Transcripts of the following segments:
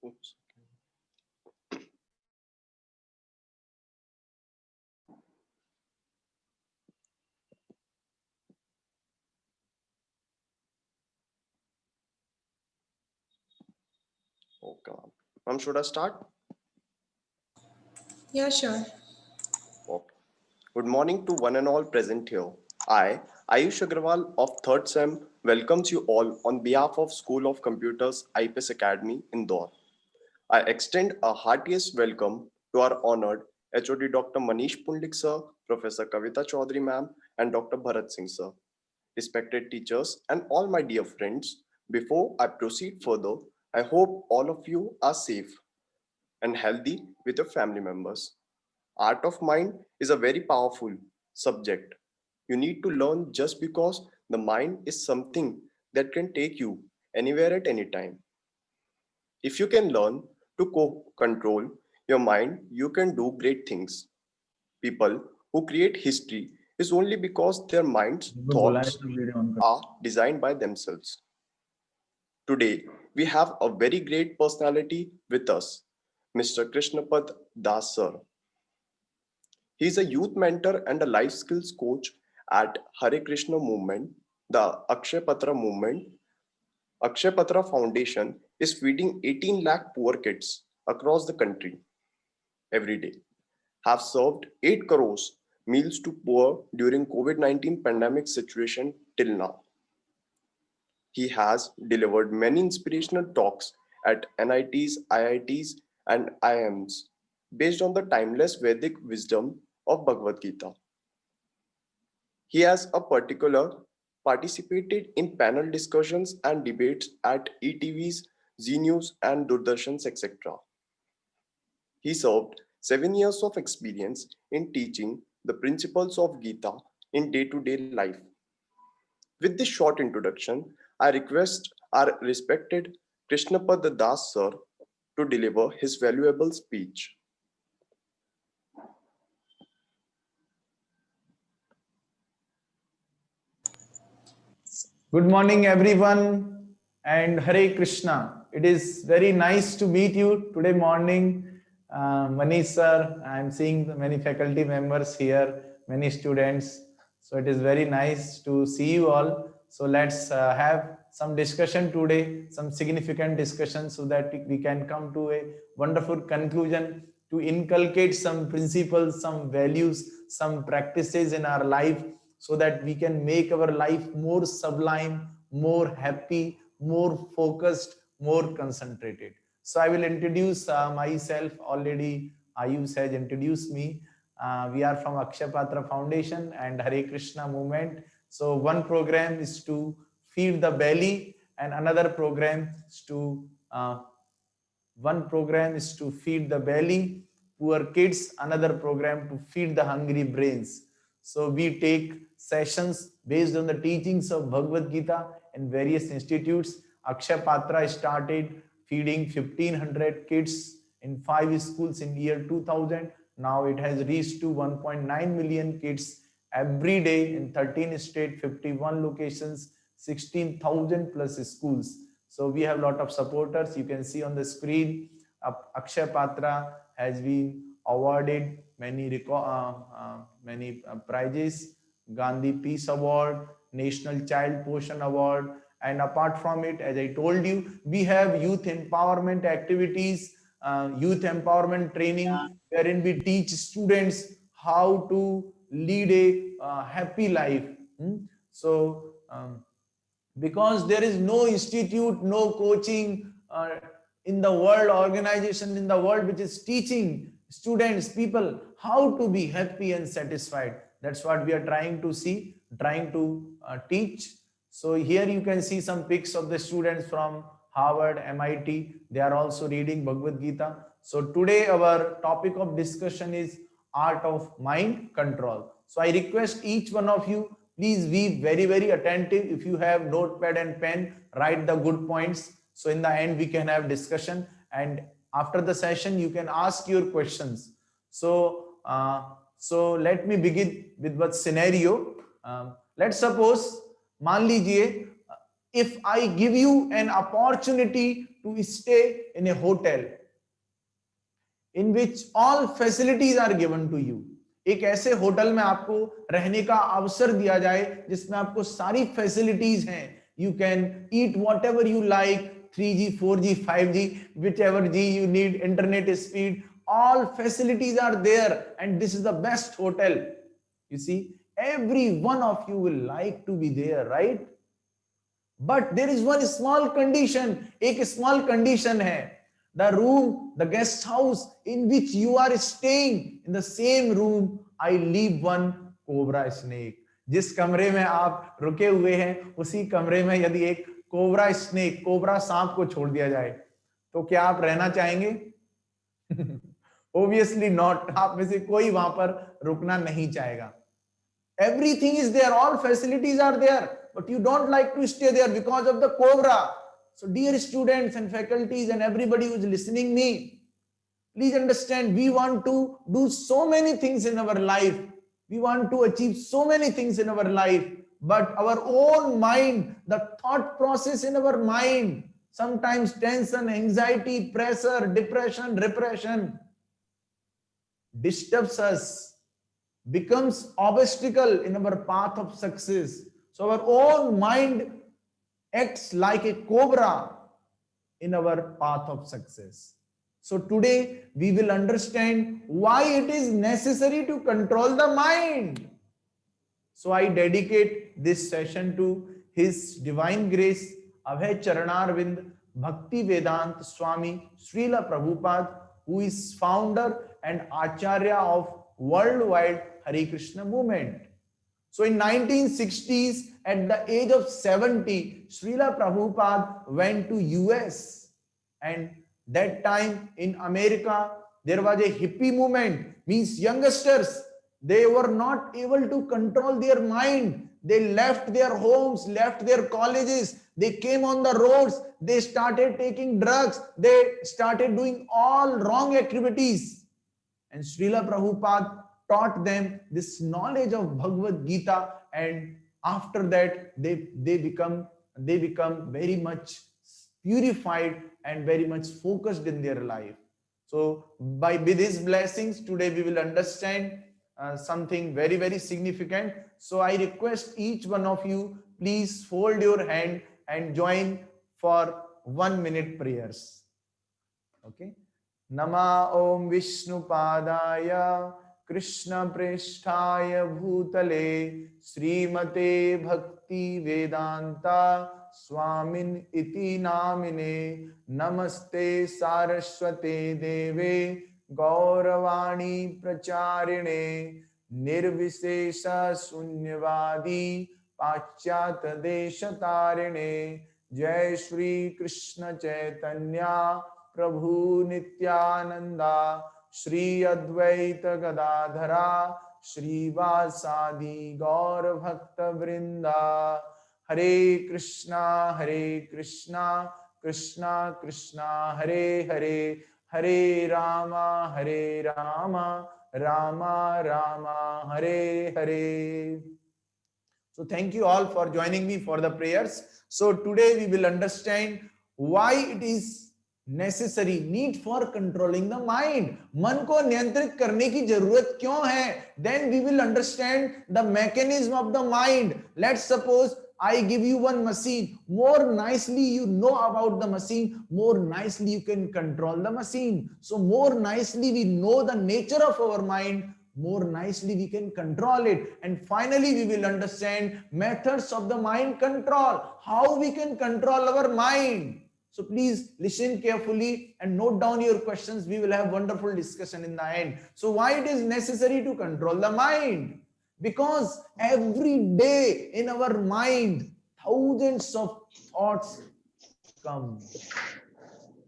Oops. Okay, ma'am. Ma'am, should I start? Yeah, sure. Okay. Good morning to one and all present here. I, Ayush Agrawal of 3rd SEM, welcomes you all on behalf of School of Computers IPS Academy, Indore. I extend a heartiest welcome to our honored HOD Dr. Manish Pundik sir, Professor Kavita Chaudhary ma'am, and Dr. Bharat Singh sir. Respected teachers and all my dear friends, before I proceed further, I hope all of you are safe and healthy with your family members. Art of mind is a very powerful subject. You need to learn just because the mind is something that can take you anywhere at any time. If you can learn to control your mind, you can do great things. People who create history is only because their minds' thoughts are designed by themselves. Today, we have a very great personality with us, Mr. Krishnapad Das sir. He is a youth mentor and a life skills coach at Hare Krishna Movement, the Akshay Patra Movement. Akshay Patra Foundation is feeding 18 lakh poor kids across the country every day. Have served 8 crores meals to poor during COVID-19 pandemic situation till now. He has delivered many inspirational talks at NITs, IITs, and IIMs based on the timeless Vedic wisdom of Bhagavad Gita. He has a particular participated in panel discussions and debates at ETVs, Z News, and Doordarshan's, etc. He served 7 years of experience in teaching the principles of Gita in day-to-day life. With this short introduction, I request our respected Krishnapad Das sir to deliver his valuable speech. Good morning, everyone, and Hare Krishna. It is very nice to meet you today morning. Manish sir, I am seeing many faculty members here, many students. So it is very nice to see you all. So let's have some discussion today, some significant discussion so that we can come to a wonderful conclusion to inculcate some principles, some values, some practices in our life so that we can make our life more sublime, more happy, more focused, more concentrated. So I will introduce myself. Already Ayush has introduced me. We are from Akshay Patra Foundation and Hare Krishna Movement. So one program is to feed the belly, and another program is to feed the belly, poor kids, another program to feed the hungry brains. So we take sessions based on the teachings of Bhagavad Gita in various institutes. Akshay Patra started feeding 1500 kids in 5 schools in year 2000. Now it has reached to 1.9 million kids every day in 13 states, 51 locations, 16,000 plus schools. So we have a lot of supporters. You can see on the screen, Akshay Patra has been awarded many prizes, Gandhi Peace Award, National Child Portion Award, and apart from it, as I told you, we have youth empowerment activities, youth empowerment training, wherein we teach students how to lead a happy life. So because there is no institute, no coaching in the world, organization in the world which is teaching students, people how to be happy and satisfied. That's what we are trying to see, trying to teach. So here you can see some pics of the students from Harvard, MIT. They are also reading Bhagavad Gita. So today our topic of discussion is art of mind control. So I request each one of you, please be very, very attentive. If you have notepad and pen, write the good points. So in the end, we can have discussion. And after the session, you can ask your questions. So let me begin with what scenario. Let's suppose, मान लीजिए if I give you an opportunity to stay in a hotel in which all facilities are given to you, एक ऐसे hotel में आपको रहने का अवसर दिया जाए जिसमें आपको सारी फैसिलिटीज हैं, you can eat whatever you like, 3G 4G 5G whichever G you need, internet speed, all facilities are there, and this is the best hotel. You see, every one of you will like to be there, right? But there is one small condition, एक small condition है, the room, the guest house in which you are staying, in the same room I leave one cobra snake. जिस कमरे में आप रुके हुए हैं उसी कमरे में यदि एक कोबरा स्नेक, कोबरा सांप को छोड़ दिया जाए तो क्या आप रहना चाहेंगे? Obviously not. आप में से कोई वहां पर रुकना नहीं चाहेगा. Everything is there, all facilities are there, but you don't like to stay there because of the cobra. So dear students and faculties and everybody who is listening me, please understand, we want to do so many things in our life. We want to achieve so many things in our life, but our own mind, the thought process in our mind, sometimes tension, anxiety, pressure, depression, repression disturbs us, becomes obstacle in our path of success. So our own mind acts like a cobra in our path of success. So today we will understand why it is necessary to control the mind. So I dedicate this session to His Divine Grace Abhay Charanarvind Bhakti Vedanta Swami Srila Prabhupada, who is founder and Acharya of worldwide Hare Krishna movement. So in 1960s, at the age of 70, Srila Prabhupada went to US, and that time in America there was a hippie movement, means youngsters, they were not able to control their mind. They left their homes, left their colleges, they came on the roads, they started taking drugs, they started doing all wrong activities. And Srila Prabhupada taught them this knowledge of Bhagavad Gita, and after that they become very much purified and very much focused in their life. So with his blessings today we will understand something very, very significant. So I request each one of you, please fold your hand and join for 1 minute prayers. Okay. Nama Om Vishnu Padaya Krishna Preshthaya Bhutale Srimate Bhakti Vedanta Swamin Iti Namine Namaste Saraswate Deve Gauravani Pracharine Nirvishesha Sunyavadi Paschat Deshatarine Jai Shri Krishna Chaitanya Prabhu Nityananda Shri Advaita Gadadhara Shri Vasadi Gaur Bhakta Vrinda Hare Krishna Krishna Krishna Hare Hare Hare Rama Rama Rama Hare Hare. So thank you all for joining me for the prayers. So today we will understand why it is necessary, need for controlling the mind. मन को नियंत्रित करने की जरूरत क्यों है? Then we will understand the mechanism of the mind. Let's suppose I give you one machine. More nicely you know about the machine, more nicely you can control the machine. So more nicely we know the nature of our mind, more nicely we can control it. And finally we will understand methods of the mind control, how we can control our mind. So please listen carefully and note down your questions. We will have wonderful discussion in the end. So why it is necessary to control the mind? Because every day in our mind, thousands of thoughts come.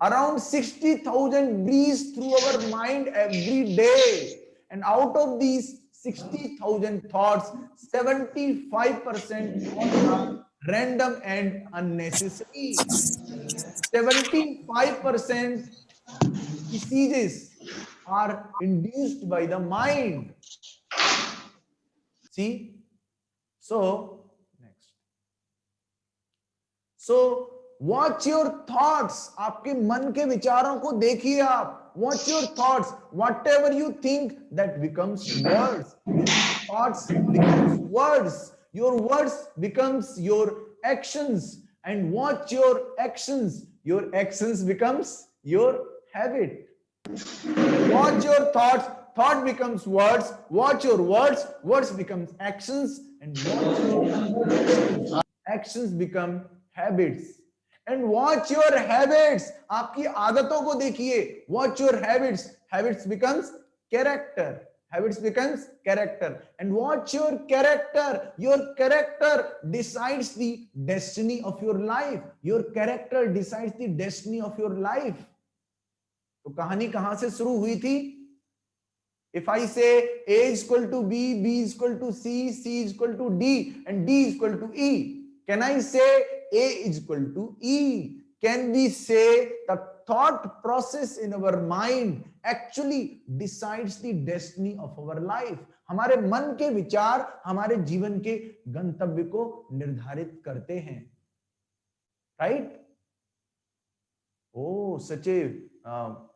Around 60,000 breeze through our mind every day. And out of these 60,000 thoughts, 75% are random and unnecessary. 75% diseases are induced by the mind. See? So, next. So watch your thoughts, आपके मन के विचारों को देखिए आप. Watch your thoughts. Whatever you think, that becomes words. Your thoughts becomes words. Your words becomes your actions. And watch your actions. Your actions becomes your habit. Watch your thoughts. Thought becomes words. Watch your words. Words becomes actions. And watch your actions. Actions become habits. And watch your habits. आपकी आदतों को देखिए. Watch your habits. Habits becomes character. Habits becomes character. And watch your character. Your character decides the destiny of your life. Your character decides the destiny of your life. तो कहानी कहां से शुरू हुई थी? If I say A is equal to B, B is equal to C, C is equal to D, and D is equal to E, can I say A is equal to E? Can we say the thought process in our mind actually decides the destiny of our life? हमारे मन के विचार हमारे जीवन के गंतव्य को निर्धारित करते हैं, right? Oh, such a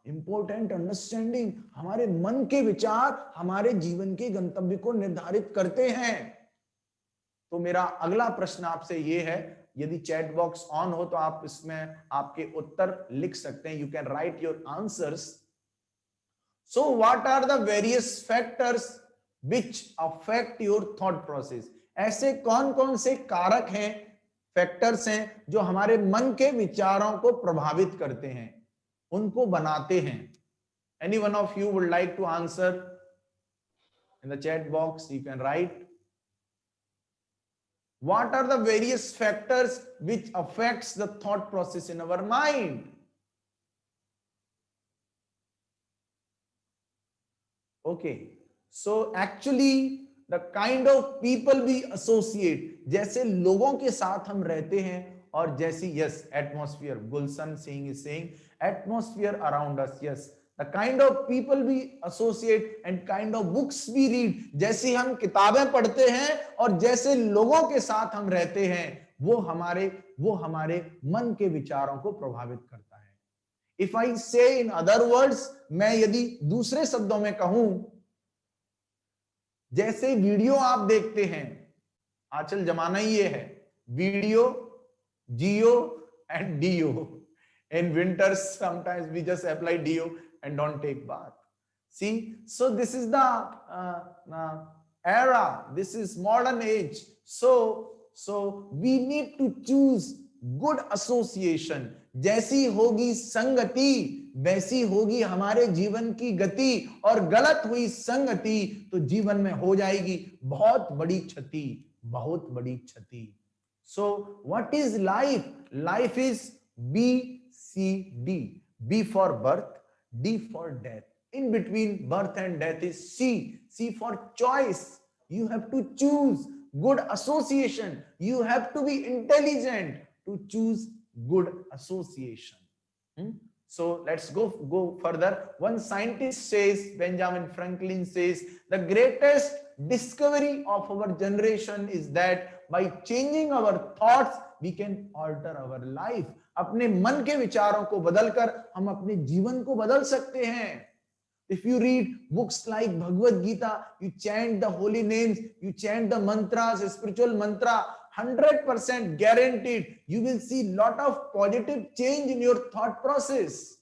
important understanding. हमारे मन के विचार हमारे जीवन के गंतव्य को निर्धारित करते हैं. तो मेरा अगला प्रश्न आपसे ये है, यदि चैट बॉक्स ऑन हो तो आप इसमें आपके उत्तर लिख सकते हैं. You can write your answers. So what are the various factors which affect your thought process? ऐसे कौन कौन से कारक हैं, फैक्टर्स हैं जो हमारे मन के विचारों को प्रभावित करते हैं, उनको बनाते हैं? Any one of you would like to answer in the chat box? You can write. What are the various factors which affects the thought process in our mind? Okay, so actually the kind of people we associate, जैसे लोगों के साथ हम रहते हैं और जैसी, yes, atmosphere, Gulshan Singh is saying atmosphere around us, yes, the kind of people we associate and kind of books we read, जैसी हम किताबें पढ़ते हैं और जैसे लोगों के साथ हम रहते हैं, वो हमारे मन के विचारों को प्रभावित करता है. If I say in other words, मैं यदि दूसरे शब्दों में कहूं, जैसे वीडियो आप देखते हैं, आजकल जमाना ही ये है, video, Jio and do. In winters, sometimes we just apply deo and don't take bath. See, so this is the era. This is modern age. So we need to choose good association. जैसी होगी संगति वैसी होगी हमारे जीवन की गति, और गलत हुई संगति तो जीवन में हो जाएगी बहुत बड़ी क्षति, बहुत बड़ी क्षति. So what is life? Life is B C D. B for birth, D for death. In between birth and death is C. C for choice. You have to choose good association. You have to be intelligent to choose good association. So let's go further. One scientist says, Benjamin Franklin says, the greatest discovery of our generation is that by changing our thoughts, we can alter our life. अपने मन के विचारों को बदलकर हम अपने जीवन को बदल सकते हैं. If you read books like Bhagavad Gita, you chant the holy names, you chant the mantras, spiritual mantra, 100% guaranteed you will see lot of positive change in your thought process.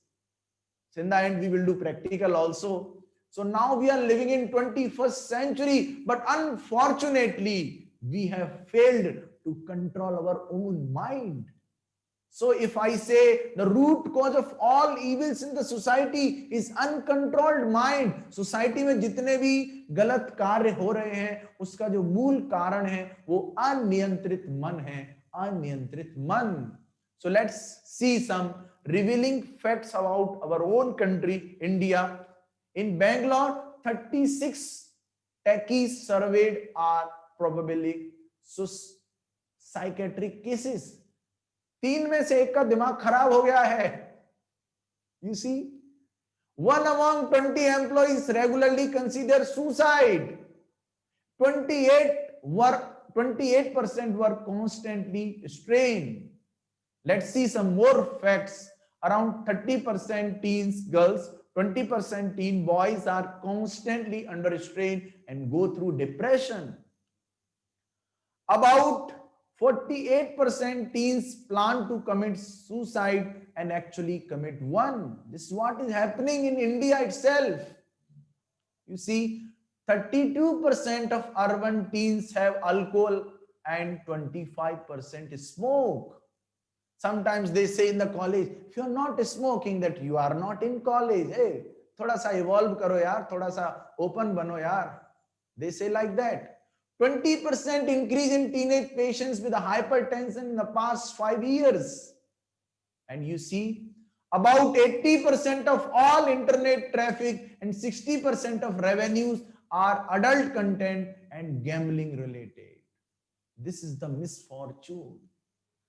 So in the end we will do practical also. So now we are living in 21st century, but unfortunately we have failed to control our own mind. So if I say the root cause of all evils in the society is uncontrolled mind, society में जितने भी गलत कार्य हो रहे हैं उसका जो मूल कारण है वो अनियंत्रित मन है, अनियंत्रित मन. So let's see some revealing facts about our own country, India. In Bangalore, 36 techies surveyed are probably psychiatric cases. 3 में से 1 का दिमाग खराब हो गया है. You see, 1 among 20 employees regularly consider suicide. 28% were constantly strained. Let's see some more facts. Around 30% teens girls, 20% teen boys are constantly under strain and go through depression. About 48% teens plan to commit suicide and actually commit one. This is what is happening in India itself. You see, 32% of urban teens have alcohol and 25% smoke. Sometimes they say in the college, if you are not smoking, that you are not in college. Hey, thoda sa evolve karo yaar, thoda sa open bano yaar. They say like that. 20% increase in teenage patients with a hypertension in the past 5 years. And you see, about 80% of all internet traffic and 60% of revenues are adult content and gambling related. This is the misfortune.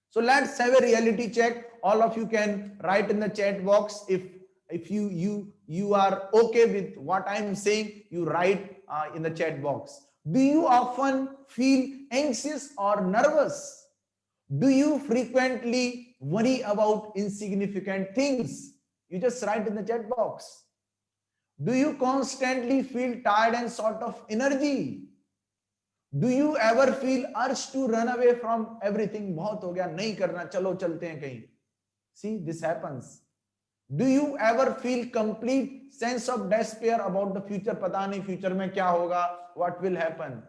So let's have a reality check. All of you can write in the chat box if you are okay with what I'm saying. You write in the chat box. Do you often feel anxious or nervous? Do you frequently worry about insignificant things? You just write in the chat box. Do you constantly feel tired and short of energy? Do you ever feel urge to run away from everything? बहुत हो गया, नहीं करना, चलो चलते हैं कहीं. See, this happens. Do you ever feel complete sense of despair about the future? पता नहीं future में क्या होगा? What will happen?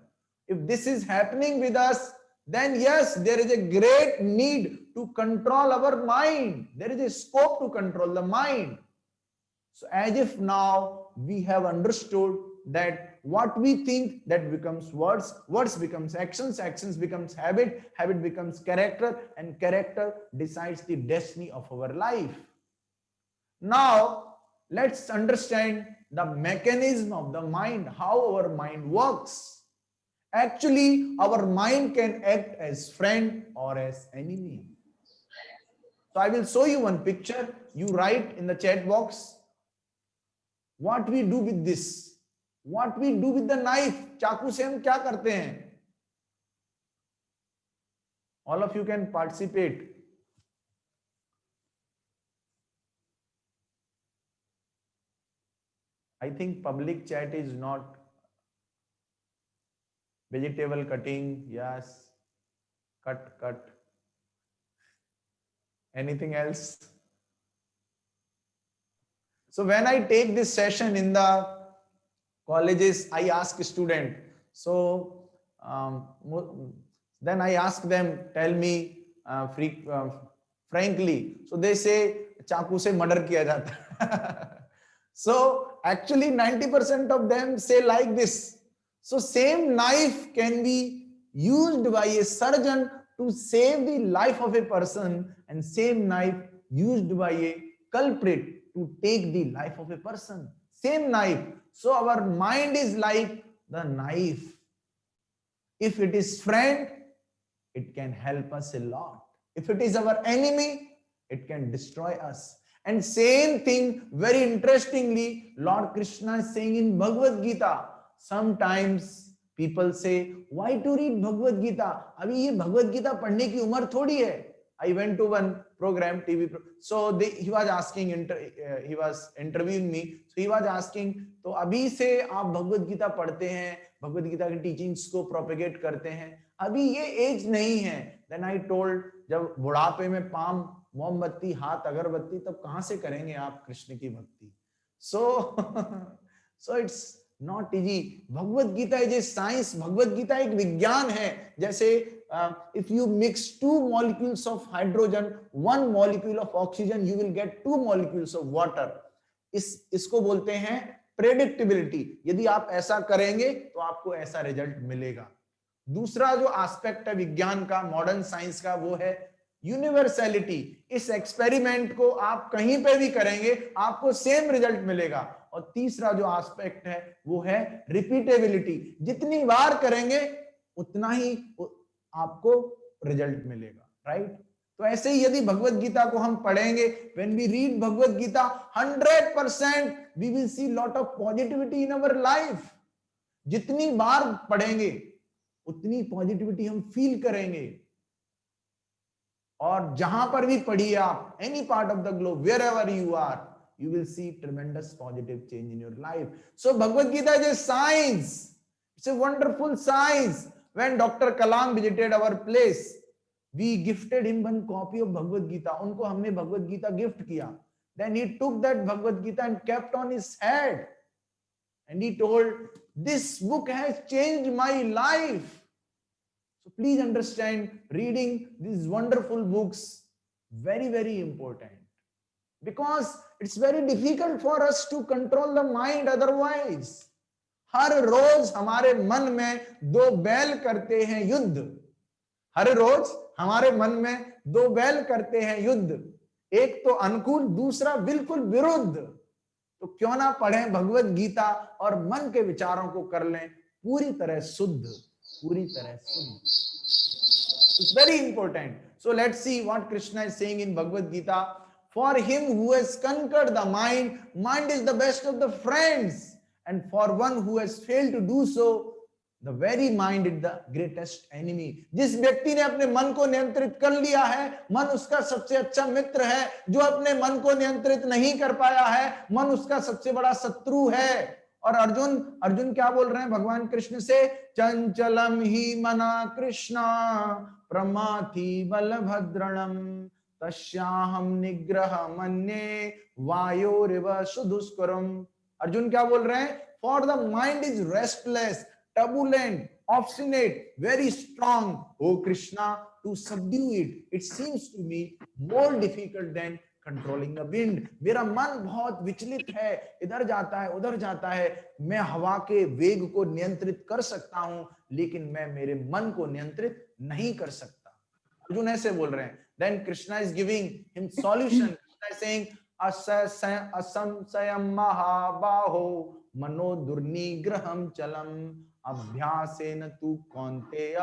If this is happening with us, then yes, there is a great need to control our mind. There is a scope to control the mind. So as if now we have understood that what we think, that becomes words, words becomes actions, actions becomes habit, habit becomes character, and character decides the destiny of our life. Now let's understand the mechanism of the mind, how our mind works. Actually, our mind can act as friend or as enemy. So I will show you one picture. You write in the chat box what we do with this. What we do with the knife? चाकू से हम क्या करते हैं? All of you can participate. I think public chat is not. Vegetable cutting, yes. Cut. Anything else? So when I take this session in the colleges, I ask student. So then I ask them, tell me frankly. So they say, चाकू से murder किया जाता. So actually 90% of them say like this. So same knife can be used by a surgeon to save the life of a person, and same knife used by a culprit to take the life of a person. Same knife. So our mind is like the knife. If it is friend, it can help us a lot. If it is our enemy, it can destroy us. And same thing, very interestingly, Lord Krishna is saying in Bhagavad Gita. Sometimes people say, why to read Bhagavad Gita? अभी ये Bhagavad Gita पढ़ने की उम्र थोड़ी है. I went to one program, TV program. So he was asking, he was interviewing me. So he was asking, तो अभी से आप भगवद गीता पढ़ते हैं, भगवद गीता की टीचिंग्स को प्रोपेगेट करते हैं, अभी ये एज नहीं है. Then I told, जब बुढ़ापे में पाम मोमबत्ती हाथ अगरबत्ती, तब कहां से करेंगे आप कृष्ण की भक्ति? So it's not easy. Bhagavad Gita is a science. Bhagavad Gita एक विज्ञान है. जैसे if you mix 2 molecules of hydrogen, 1 molecule of oxygen, you will get 2 molecules of water. इसको बोलते हैं प्रेडिक्टेबिलिटी. यदि आप ऐसा करेंगे तो आपको ऐसा रिजल्ट मिलेगा. दूसरा जो एस्पेक्ट है विज्ञान का, मॉडर्न साइंस का, वो है यूनिवर्सैलिटी. इस एक्सपेरिमेंट को आप कहीं पे भी करेंगे आपको सेम रिजल्ट मिलेगा. और तीसरा जो एस्पेक्ट है वो है रिपीटेबिलिटी. जितनी बार करेंगे उतना ही आपको रिजल्ट मिलेगा. राइट? तो ऐसे ही यदि भगवत गीता को हम पढ़ेंगे, when we read Bhagavad Gita, 100% we will see lot of positivity in our life. जितनी बार पढ़ेंगे उतनी पॉजिटिविटी हम फील करेंगे. और जहां पर भी पढ़िए आप, any part of the globe, wherever you are, you will see tremendous positive change in your life. So Bhagavad Gita is a science. It's a wonderful science. When Dr. Kalam visited our place, we gifted him one copy of Bhagavad Gita. उनको हमने Bhagavad Gita gift किया. Then he took that Bhagavad Gita and kept on his head. And he told, this book has changed my life. So please understand, reading these wonderful books, very, very important. Because it's very difficult for us to control the mind otherwise. हर रोज हमारे मन में दो बैल करते हैं युद्ध. हर रोज हमारे मन में दो बैल करते हैं युद्ध, एक तो अनुकूल, दूसरा बिल्कुल विरुद्ध. तो क्यों ना पढ़ें भगवत गीता और मन के विचारों को कर लें पूरी तरह शुद्ध, पूरी तरह शुद्ध. It's very important. So let's see what Krishna is saying in Bhagavad Gita. For him who has conquered the mind, mind is the best of the friends. And for one who has failed to do so, the very mind is the greatest enemy. जिस व्यक्ति ने अपने मन को नियंत्रित कर लिया है, मन उसका सबसे अच्छा मित्र है. जो अपने मन को नियंत्रित नहीं कर पाया है, मन उसका सबसे बड़ा शत्रु है. और अर्जुन क्या बोल रहे हैं भगवान कृष्ण से? चंचलम ही मना कृष्णा प्रमाथि बलभद्रणम तस्याहम निग्रह मन्ये वायोरिव सुदुष्करम. अर्जुन क्या बोल रहे हैं? For the mind is restless, turbulent, obstinate, very strong. Oh Krishna, to subdue it seems to me more difficult than controlling the wind. मेरा मन बहुत विचलित है, इधर जाता है उधर जाता है. मैं हवा के वेग को नियंत्रित कर सकता हूं, लेकिन मैं मेरे मन को नियंत्रित नहीं कर सकता. अर्जुन ऐसे बोल रहे हैं. Then Krishna is giving him solution. Krishna is saying असंशयम महाबाहो मनो दुर्निग्रहम चलम अभ्यासेन तु कौन्तेय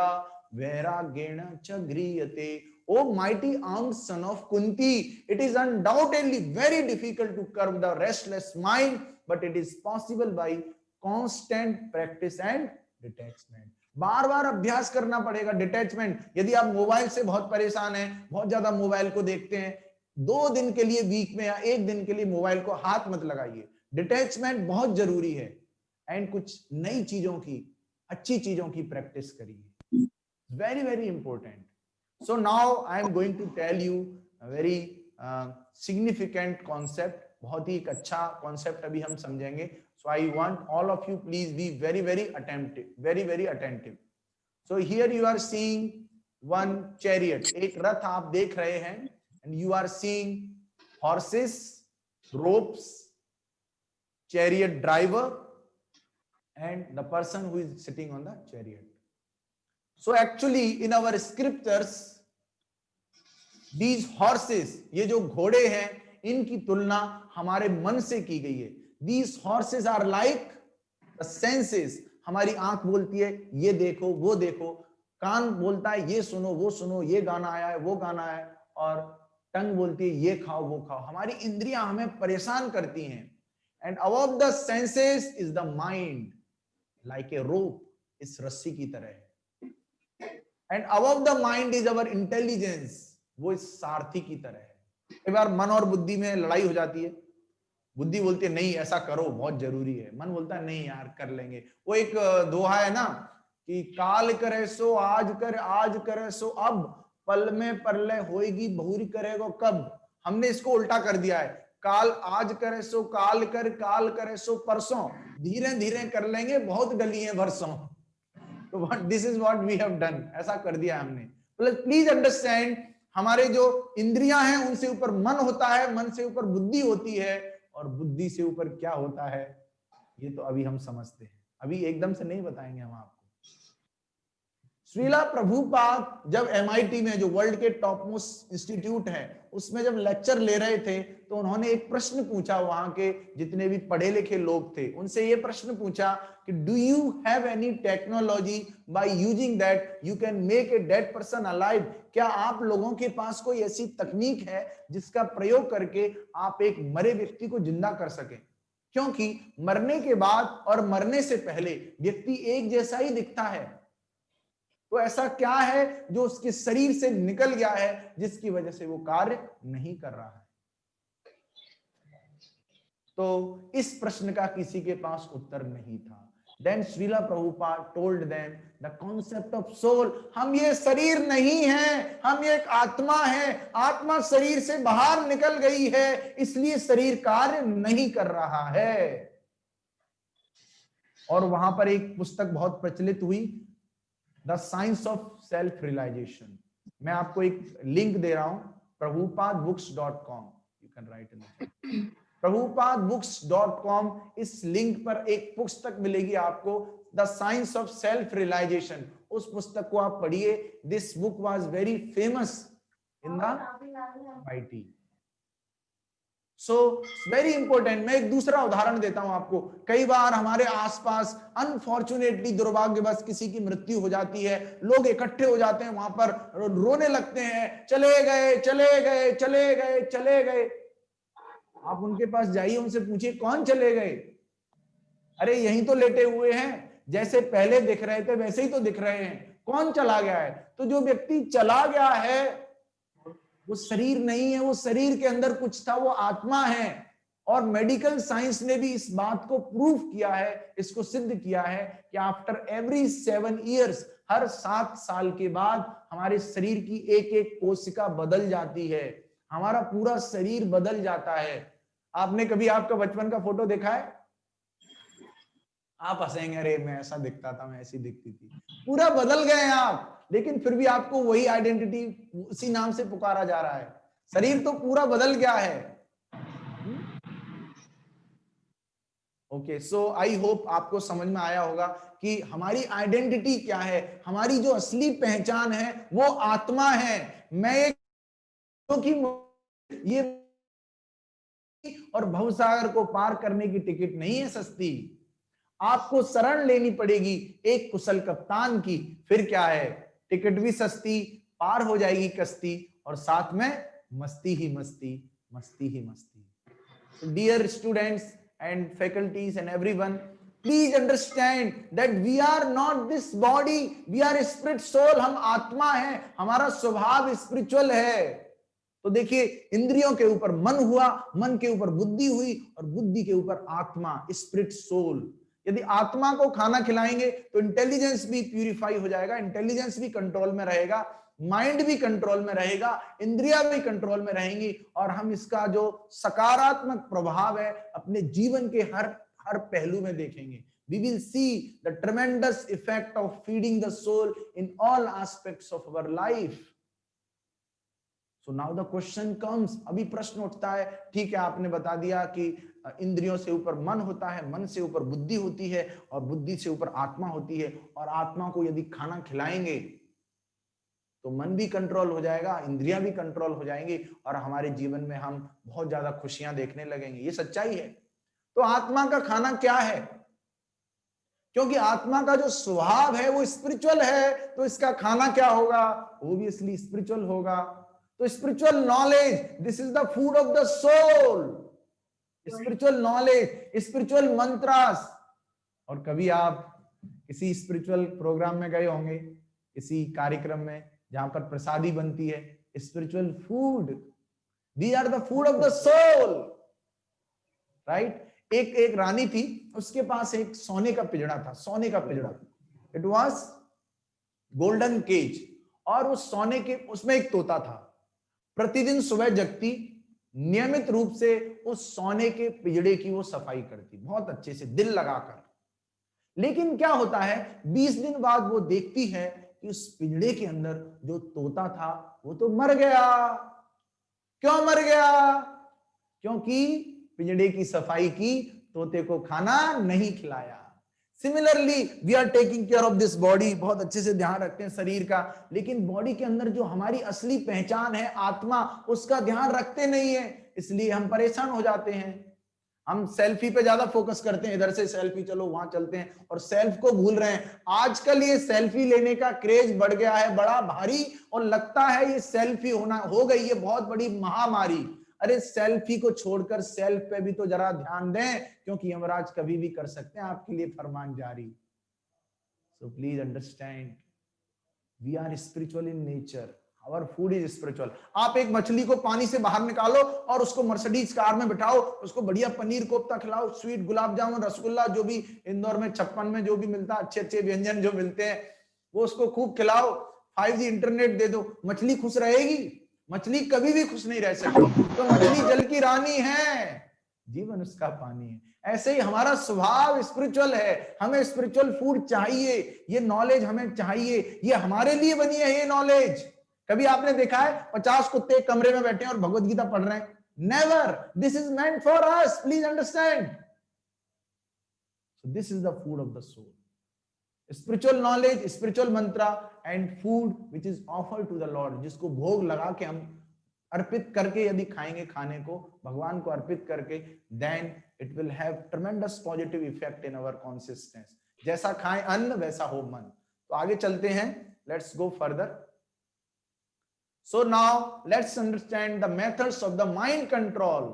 वैराग्येण च गृह्यते. O mighty armed son of Kunti, it is undoubtedly very difficult to curb the restless mind, but it is possible by constant practice and detachment. बार बार अभ्यास करना पड़ेगा. डिटैचमेंट. यदि आप मोबाइल से बहुत परेशान हैं, बहुत ज्यादा मोबाइल को देखते हैं, 2 दिन के लिए वीक में या 1 दिन के लिए मोबाइल को हाथ मत लगाइए. डिटैचमेंट बहुत जरूरी है. एंड कुछ नई चीजों की, अच्छी चीजों की प्रैक्टिस करिए. Very very important. So now I am going to tell you a very significant concept. बहुत ही एक अच्छा कॉन्सेप्ट अभी हम समझेंगे. So I want all of you please be very very attentive, very very attentive. So here you are seeing one chariot. एक रथ आप देख रहे हैं, and you are seeing horses, ropes, chariot driver, and the person who is sitting on the chariot. So actually in our scriptures, these horses, ये जो घोड़े हैं, इनकी तुलना हमारे मन से की गई है. These horses are like the senses. हमारी आंख बोलती है ये देखो वो देखो, कान बोलता है ये सुनो वो सुनो, ये गाना आया है वो गाना है, और टंग बोलती है ये खाओ वो खाओ. हमारी इंद्रियां हमें परेशान करती हैं. And above the senses is the mind, like a rope, इस रस्सी की तरह. And above the mind is our intelligence, वो इस सारथी की तरह है. कई बार मन और बुद्धि में लड़ाई हो जाती है. बुद्धि बोलती है नहीं ऐसा करो बहुत जरूरी है, मन बोलता है नहीं यार कर लेंगे. वो एक दोहा है ना कि काल करे सो आज करे सो अब, पल में परलय होएगी बहुरी करेगो कब. हमने इसको उल्टा कर दिया है. काल आज करे सो काल करे सो परसों, धीरे धीरे कर लेंगे बहुत डली है वर्षों. तो this is what we have done, ऐसा कर दिया हमने. प्लीज अंडरस्टैंड, हमारे जो इंद्रियां हैं उनसे ऊपर मन होता है, मन से ऊपर बुद्धि होती है, और बुद्धि से ऊपर क्या होता है ये तो अभी हम समझते हैं. अभी एकदम से नहीं बताएंगे हम आपको. श्रीला प्रभुपाद जब MIT में, जो वर्ल्ड के टॉप मोस्ट इंस्टीट्यूट है, उसमें जब लेक्चर ले रहे थे, तो उन्होंने एक प्रश्न पूछा. वहां के जितने भी पढ़े लिखे लोग थे उनसे ये प्रश्न पूछा कि do you have any technology by using that you can make a dead person alive. क्या आप लोगों के पास कोई ऐसी तकनीक है जिसका प्रयोग करके आप एक मरे व्यक्ति को जिंदा कर सकें? क्योंकि मरने के बाद और मरने से पहले व्यक्ति एक जैसा ही दिखता है. तो ऐसा क्या है जो उसके शरीर से निकल गया है जिसकी वजह से वो कार्य नहीं कर रहा है? तो इस प्रश्न का किसी के पास उत्तर नहीं था। Then Srila Prabhupada told them the concept of soul, हम ये शरीर नहीं है, हम ये एक आत्मा है, आत्मा शरीर से बाहर निकल गई है, इसलिए शरीर कार्य नहीं कर रहा है। और वहां पर एक पुस्तक बहुत प्रचलित हुई, the science of self realisation. मैं आपको एक लिंक दे रहा हूं, prabhupadbooks.com, you can right in prabhupadbooks.com। इस लिंक पर एक पुस्तक मिलेगी आपको, the science of self realisation. उस पुस्तक को आप पढ़िए। This book was very famous in the MIT। So very important. मैं एक दूसरा उदाहरण देता हूं आपको। कई बार हमारे आसपास अनफॉर्चुनेटली, दुर्भाग्यवश किसी की मृत्यु हो जाती है, लोग इकट्ठे हो जाते हैं, वहां पर रोने लगते हैं, चले गए चले गए चले गए चले गए। आप उनके पास जाइए, उनसे पूछिए कौन चले गए? अरे यहीं तो लेटे हुए हैं, जैसे पहले दिख रहे थे वैसे ही तो दिख रहे हैं, कौन चला गया है? तो जो व्यक्ति चला गया है वो शरीर नहीं है, वो शरीर के अंदर कुछ था, वो आत्मा है। और मेडिकल साइंस ने भी इस बात को प्रूव किया है, इसको सिद्ध किया है कि आफ्टर एवरी 7 ईयर्स, हर 7 साल के बाद हमारे शरीर की एक एक कोशिका बदल जाती है, हमारा पूरा शरीर बदल जाता है। आपने कभी आपका बचपन का फोटो देखा है? आप हंसेंगे, अरे मैं ऐसा दिखता था, मैं ऐसी दिखती थी। पूरा बदल गए हैं आप, लेकिन फिर भी आपको वही आइडेंटिटी, उसी नाम से पुकारा जा रहा है। शरीर तो पूरा बदल गया है। ओके, सो आई होप आपको समझ में आया होगा कि हमारी आइडेंटिटी क्या है। हमारी जो असली पहचान है वो आत्मा है। मैं एक कि ये और भवसागर को पार करने की टिकट नहीं है सस्ती, आपको शरण लेनी पड़ेगी एक कुशल कप्तान की। फिर क्या है, टिकट भी सस्ती, पार हो जाएगी कश्ती, और साथ में मस्ती ही मस्ती, मस्ती ही मस्ती। Dear students and faculties and everyone, please understand that we are not this body, we are spirit soul. हम आत्मा है, हमारा स्वभाव स्पिरिचुअल है। तो देखिए, इंद्रियों के ऊपर मन हुआ, मन के ऊपर बुद्धि हुई, और बुद्धि के ऊपर आत्मा, स्पिरिट सोल। यदि आत्मा को खाना खिलाएंगे तो इंटेलिजेंस भी प्यूरिफाई हो जाएगा, इंटेलिजेंस भी कंट्रोल में रहेगा, माइंड भी कंट्रोल में रहेगा, इंद्रियां भी कंट्रोल में रहेंगी, और हम इसका जो सकारात्मक प्रभाव है अपने जीवन के हर हर पहलू में देखेंगे। We will see the tremendous effect of feeding the soul in all aspects of our life. So now the question comes, अभी प्रश्न उठता है, ठीक है आपने बता दिया कि इंद्रियों से ऊपर मन होता है, मन से ऊपर बुद्धि होती है, और बुद्धि से ऊपर आत्मा होती है, और आत्मा को यदि खाना खिलाएंगे तो मन भी कंट्रोल हो जाएगा, इंद्रियां भी कंट्रोल हो जाएंगी, और हमारे जीवन में हम बहुत ज्यादा खुशियां देखने लगेंगे। ये सच्चाई है। तो आत्मा का खाना क्या है? क्योंकि आत्मा का जो स्वभाव है वो स्पिरिचुअल है, तो इसका खाना क्या होगा? वो भी इसलिए स्पिरिचुअल होगा। तो spiritual knowledge, this is the food of the soul. Spiritual knowledge, spiritual mantras. और कभी आप किसी स्पिरिचुअल प्रोग्राम में गए होंगे, किसी कार्यक्रम में जहां पर प्रसादी बनती है, spiritual food, they are the food of the soul, right. एक रानी थी, उसके पास एक सोने का पिंजड़ा था, सोने का पिंजड़ा, इट वाज गोल्डन केज, और उस सोने के उसमें एक तोता था। प्रतिदिन सुबह जगती, नियमित रूप से उस सोने के पिंजड़े की वो सफाई करती, बहुत अच्छे से दिल लगाकर। लेकिन क्या होता है, 20 दिन बाद वो देखती है कि उस पिंजड़े के अंदर जो तोता था वो तो मर गया। क्यों मर गया? क्योंकि पिंजड़े की सफाई की, तोते को खाना नहीं खिलाया। Similarly we are taking care of this body, बहुत अच्छे से ध्यान रखते हैं शरीर का, लेकिन बॉडी के अंदर जो हमारी असली पहचान है आत्मा, उसका ध्यान रखते नहीं है, इसलिए हम परेशान हो जाते हैं। हम सेल्फी पे ज्यादा फोकस करते हैं, इधर से सेल्फी, चलो वहां चलते हैं, और सेल्फ को भूल रहे हैं। आजकल ये सेल्फी लेने का क्रेज बढ़ गया है, बड़ा भारी, और लगता है ये सेल्फी होना हो गई ये बहुत बड़ी महामारी। अरे सेल्फी को छोड़कर सेल्फ पे भी तो जरा ध्यान दें, क्योंकि यमराज कभी भी कर सकते हैं आपके लिए फरमान जारी। So please understand, we are spiritual in nature, our food is spiritual. आप एक मछली को पानी से बाहर निकालो और उसको मर्सिडीज कार में बिठाओ, उसको बढ़िया पनीर कोफ्ता खिलाओ, स्वीट गुलाब जामुन रसगुल्ला जो भी इंदौर में 56 में जो भी मिलता है, अच्छे अच्छे व्यंजन जो मिलते हैं वो उसको खूब खिलाओ, 5G इंटरनेट दे दो, मछली खुश रहेगी? मछली कभी भी खुश नहीं रह सकती। तो मछली जल की रानी है, जीवन उसका पानी है। ऐसे ही हमारा स्वभाव स्पिरिचुअल है, हमें स्पिरिचुअल फूड चाहिए, ये नॉलेज हमें चाहिए, ये हमारे लिए बनी है ये नॉलेज। कभी आपने देखा है 50 कुत्ते एक कमरे में बैठे हैं और भगवत गीता पढ़ रहे हैं? Never, this is meant for us, please understand. So this is the food of the soul, spiritual knowledge, spiritual mantra and food which is offer to the lord, जिसको भोग लगा के हम अर्पित करके यदि खाएंगे, खाने को भगवान को अर्पित करके, then it will have tremendous positive effect in our consciousness. जैसा खाएं अन्न वैसा हो मन। तो आगे चलते हैं, let's go further. So now let's understand the methods of the mind control.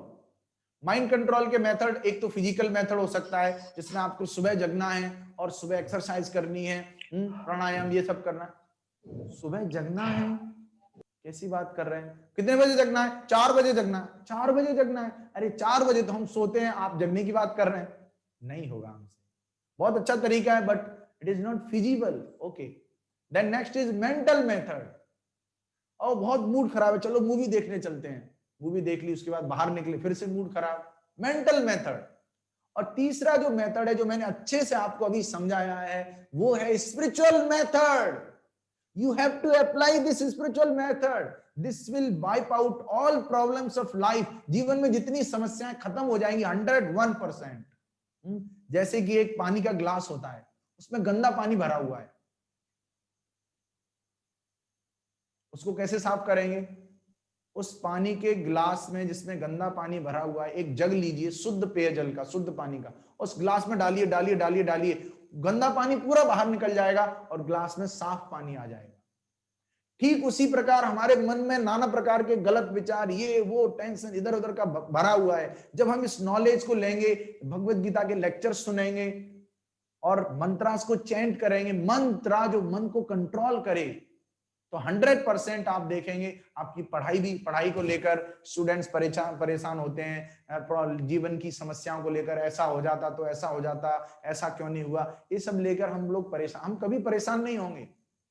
Mind control के मेथड, एक तो फिजिकल मेथड हो सकता है जिसमें आपको सुबह जगना है और सुबह एक्सरसाइज करनी है, प्राणायाम ये सब करना है। सुबह जगना है, कैसी बात कर रहे हैं? कितने बजे जगना है? 4 बजे जगना है। 4 बजे जगना है? अरे 4 बजे तो हम सोते हैं, आप जगने की बात कर रहे हैं? नहीं होगा हमसे। बहुत अच्छा तरीका है but it is not feasible. Okay, then next is mental method. और बहुत मूड खराब है, चलो मूवी देखने चलते हैं, मूवी देख ली, उसके बाद बाहर निकले, फिर से मूड खराब, मेंटल मेथड। और तीसरा जो मेथड है जो मैंने अच्छे से आपको अभी समझाया है वो है spiritual method. You have to apply this spiritual method. This will wipe out all problems of life. जीवन में जितनी समस्याएं खत्म हो जाएंगी 101%। जैसे कि एक पानी का ग्लास होता है, उसमें गंदा पानी भरा हुआ है, उसको कैसे साफ करेंगे? उस पानी के ग्लास में जिसमें गंदा पानी भरा हुआ है, एक जग लीजिए शुद्ध पेयजल का, शुद्ध पानी का, उस ग्लास में डालिए डालिए डालिए डालिए, गंदा पानी पूरा बाहर निकल जाएगा और ग्लास में साफ पानी आ जाएगा। ठीक उसी प्रकार हमारे मन में नाना प्रकार के गलत विचार, ये वो टेंशन इधर उधर का भरा हुआ है। जब हम इस नॉलेज को लेंगे, भगवत गीता के लेक्चर सुनेंगे और मंत्रास को चैंट करेंगे, मंत्रा जो मन को कंट्रोल करे, तो 100% आप देखेंगे आपकी पढ़ाई भी, पढ़ाई को लेकर स्टूडेंट्स परेशान होते हैं, जीवन की समस्याओं को लेकर, ऐसा हो जाता तो ऐसा हो जाता, ऐसा क्यों नहीं हुआ, ये सब लेकर हम लोग परेशान। हम कभी परेशान नहीं होंगे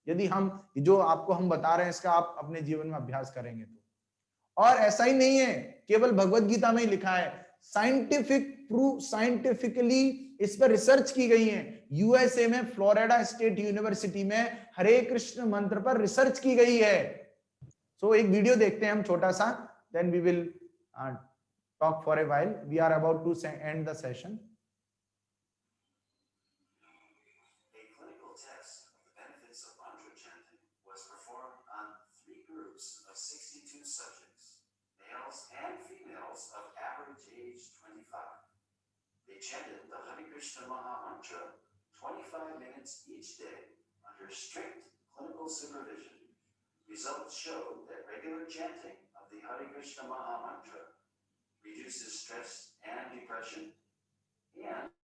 यदि हम जो आपको हम बता रहे हैं इसका आप अपने जीवन में अभ्यास करेंगे तो। और ऐसा ही नहीं है केवल भगवत गीता में ही लिखा है, साइंटिफिक प्रूफ, साइंटिफिकली इस पर रिसर्च की गई है। यूएसए में फ्लोरिडा स्टेट यूनिवर्सिटी में हरे कृष्ण मंत्र पर रिसर्च की गई है। सो एक वीडियो देखते हैं हम छोटा सा, then we will talk for a while, we are about to end the session. They chanted the Hare Krishna Maha Mantra 25 minutes each day under strict clinical supervision. Results show that regular chanting of the Hare Krishna Maha Mantra reduces stress and depression and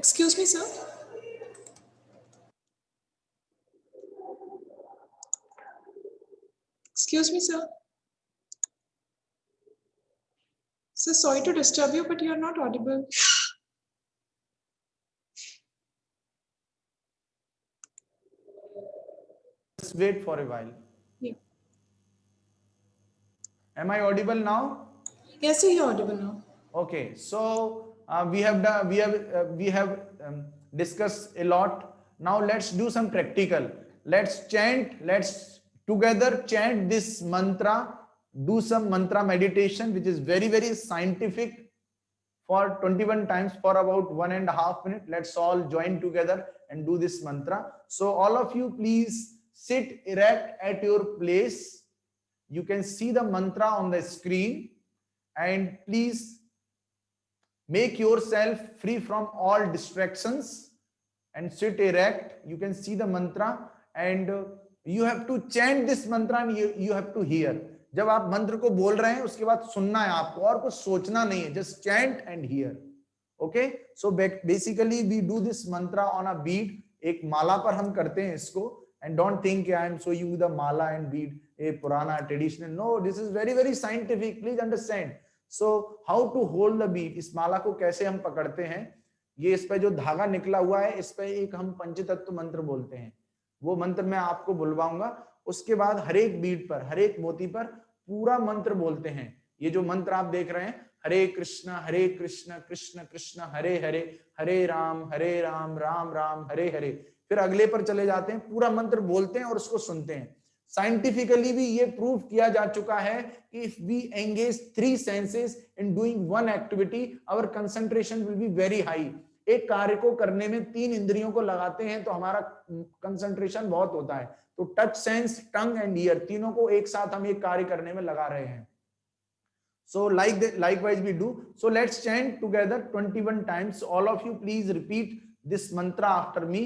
Excuse me, sir. Excuse me, sir. Sir, sorry to disturb you, but you are not audible. Just wait for a while. Yeah. Am I audible now? Yes, sir, you're audible now. Okay, so we have discussed a lot. Now let's do some practical. Let's chant. Let's together chant this mantra. Do some mantra meditation, which is very scientific, for 21 times for about 1.5 minutes. Let's all join together and do this mantra. So all of you, please sit erect at your place. You can see the mantra on the screen, and please make yourself free from all distractions and sit erect. You can see the mantra, and you have to chant this mantra, and you have to hear. जब आप मंत्र को बोल रहे हैं उसके बाद सुनना है आपको, और कुछ सोचना नहीं है. Just chant and hear. Okay, so basically we do this mantra on a beat. एक माला पर हम करते हैं इसको. And don't think I am showing you the mala and bead, a purana traditional. No, this is very scientific. Please understand. So how to hold the bead? इस माला को कैसे हम पकड़ते हैं? ये इस पे जो धागा निकला हुआ है, इस पे एक हम पंचतत्व मंत्र बोलते हैं. वो मंत्र मैं आपको बुलवाऊंगा. उसके बाद हर एक बीड पर, हर एक मोती पर पूरा मंत्र बोलते हैं. ये जो मंत्र आप देख रहे हैं, हरे कृष्ण कृष्ण कृष्ण हरे हरे, हरे राम राम राम हरे हरे. फिर अगले पर चले जाते हैं, पूरा मंत्र बोलते हैं और उसको सुनते हैं. साइंटिफिकली भी ये प्रूव किया जा चुका है कि if we engage 3 senses in doing one activity, our concentration will be very high. एक कार्य को करने में 3 इंद्रियों को लगाते हैं तो हमारा कंसंट्रेशन बहुत होता है. तो touch, sense, tongue and year, तीनों को एक साथ हम एक कार्य करने में लगा रहे हैं. So likewise we do. So let's chant together 21 times. All of you please repeat this mantra after me.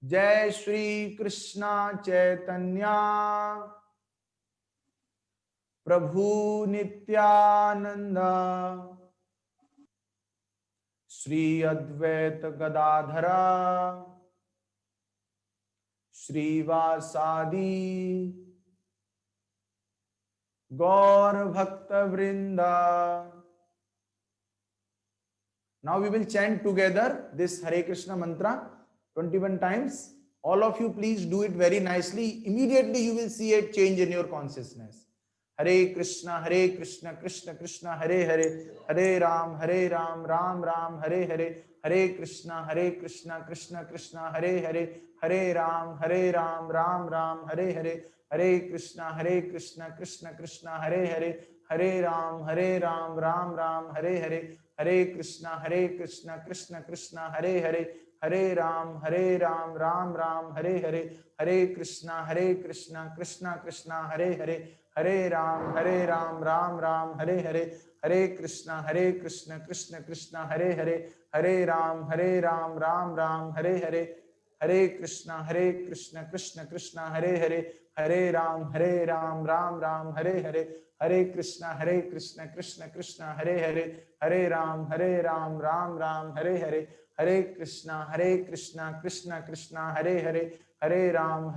जय श्री कृष्णा चैतन्य प्रभु नित्यानंद श्री अद्वैत गदाधर श्रीवासादि गौर भक्त वृंदा. Now we will chant together this Hare Krishna mantra 21 times. All of you please do it very nicely. Immediately you will see a change in your consciousness. Hare Krishna Krishna Krishna Hare Hare, Hare Ram Ram Ram Hare Hare, Hare Krishna Krishna Krishna Hare Hare, Hare Ram Ram Ram Hare Hare, Hare Krishna Krishna Krishna Hare Hare, Hare Ram Ram Ram Hare Hare, Hare Krishna Krishna Krishna Hare Hare, Hare Ram Ram Ram Hare Hare, Hare Krishna Krishna Krishna Hare Hare, Hare Ram Ram Ram Hare Hare, Hare Krishna Krishna Krishna Hare Hare, Hare Ram Ram Ram Hare Hare, Hare Krishna Krishna Krishna Hare Hare, Hare Ram Ram Ram Hare Hare, Hare Krishna Krishna Krishna Hare Hare, Hare Ram Ram Ram Hare Hare, Hare Krishna Krishna Krishna Hare Hare, Hare Ram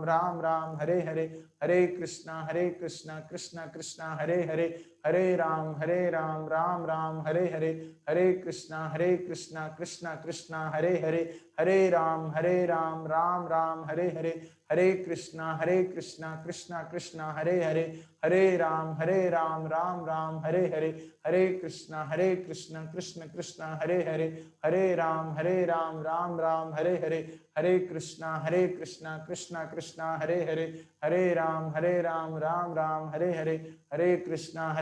Ram Ram Hare Hare, Hare Krishna Krishna Krishna Hare Hare, Hare Ram Ram Ram Hare Hare, Hare Krishna Krishna Krishna Hare Hare, Hare Ram Ram Ram Hare Hare, Hare Krishna Krishna Krishna Hare Hare, Hare Ram Ram Ram Hare Hare, Hare Krishna Krishna Krishna Hare Hare, Hare Ram Ram Ram Hare Hare, Hare Krishna Krishna Krishna Hare Hare, Hare Ram Ram Ram Hare Hare, Hare Krishna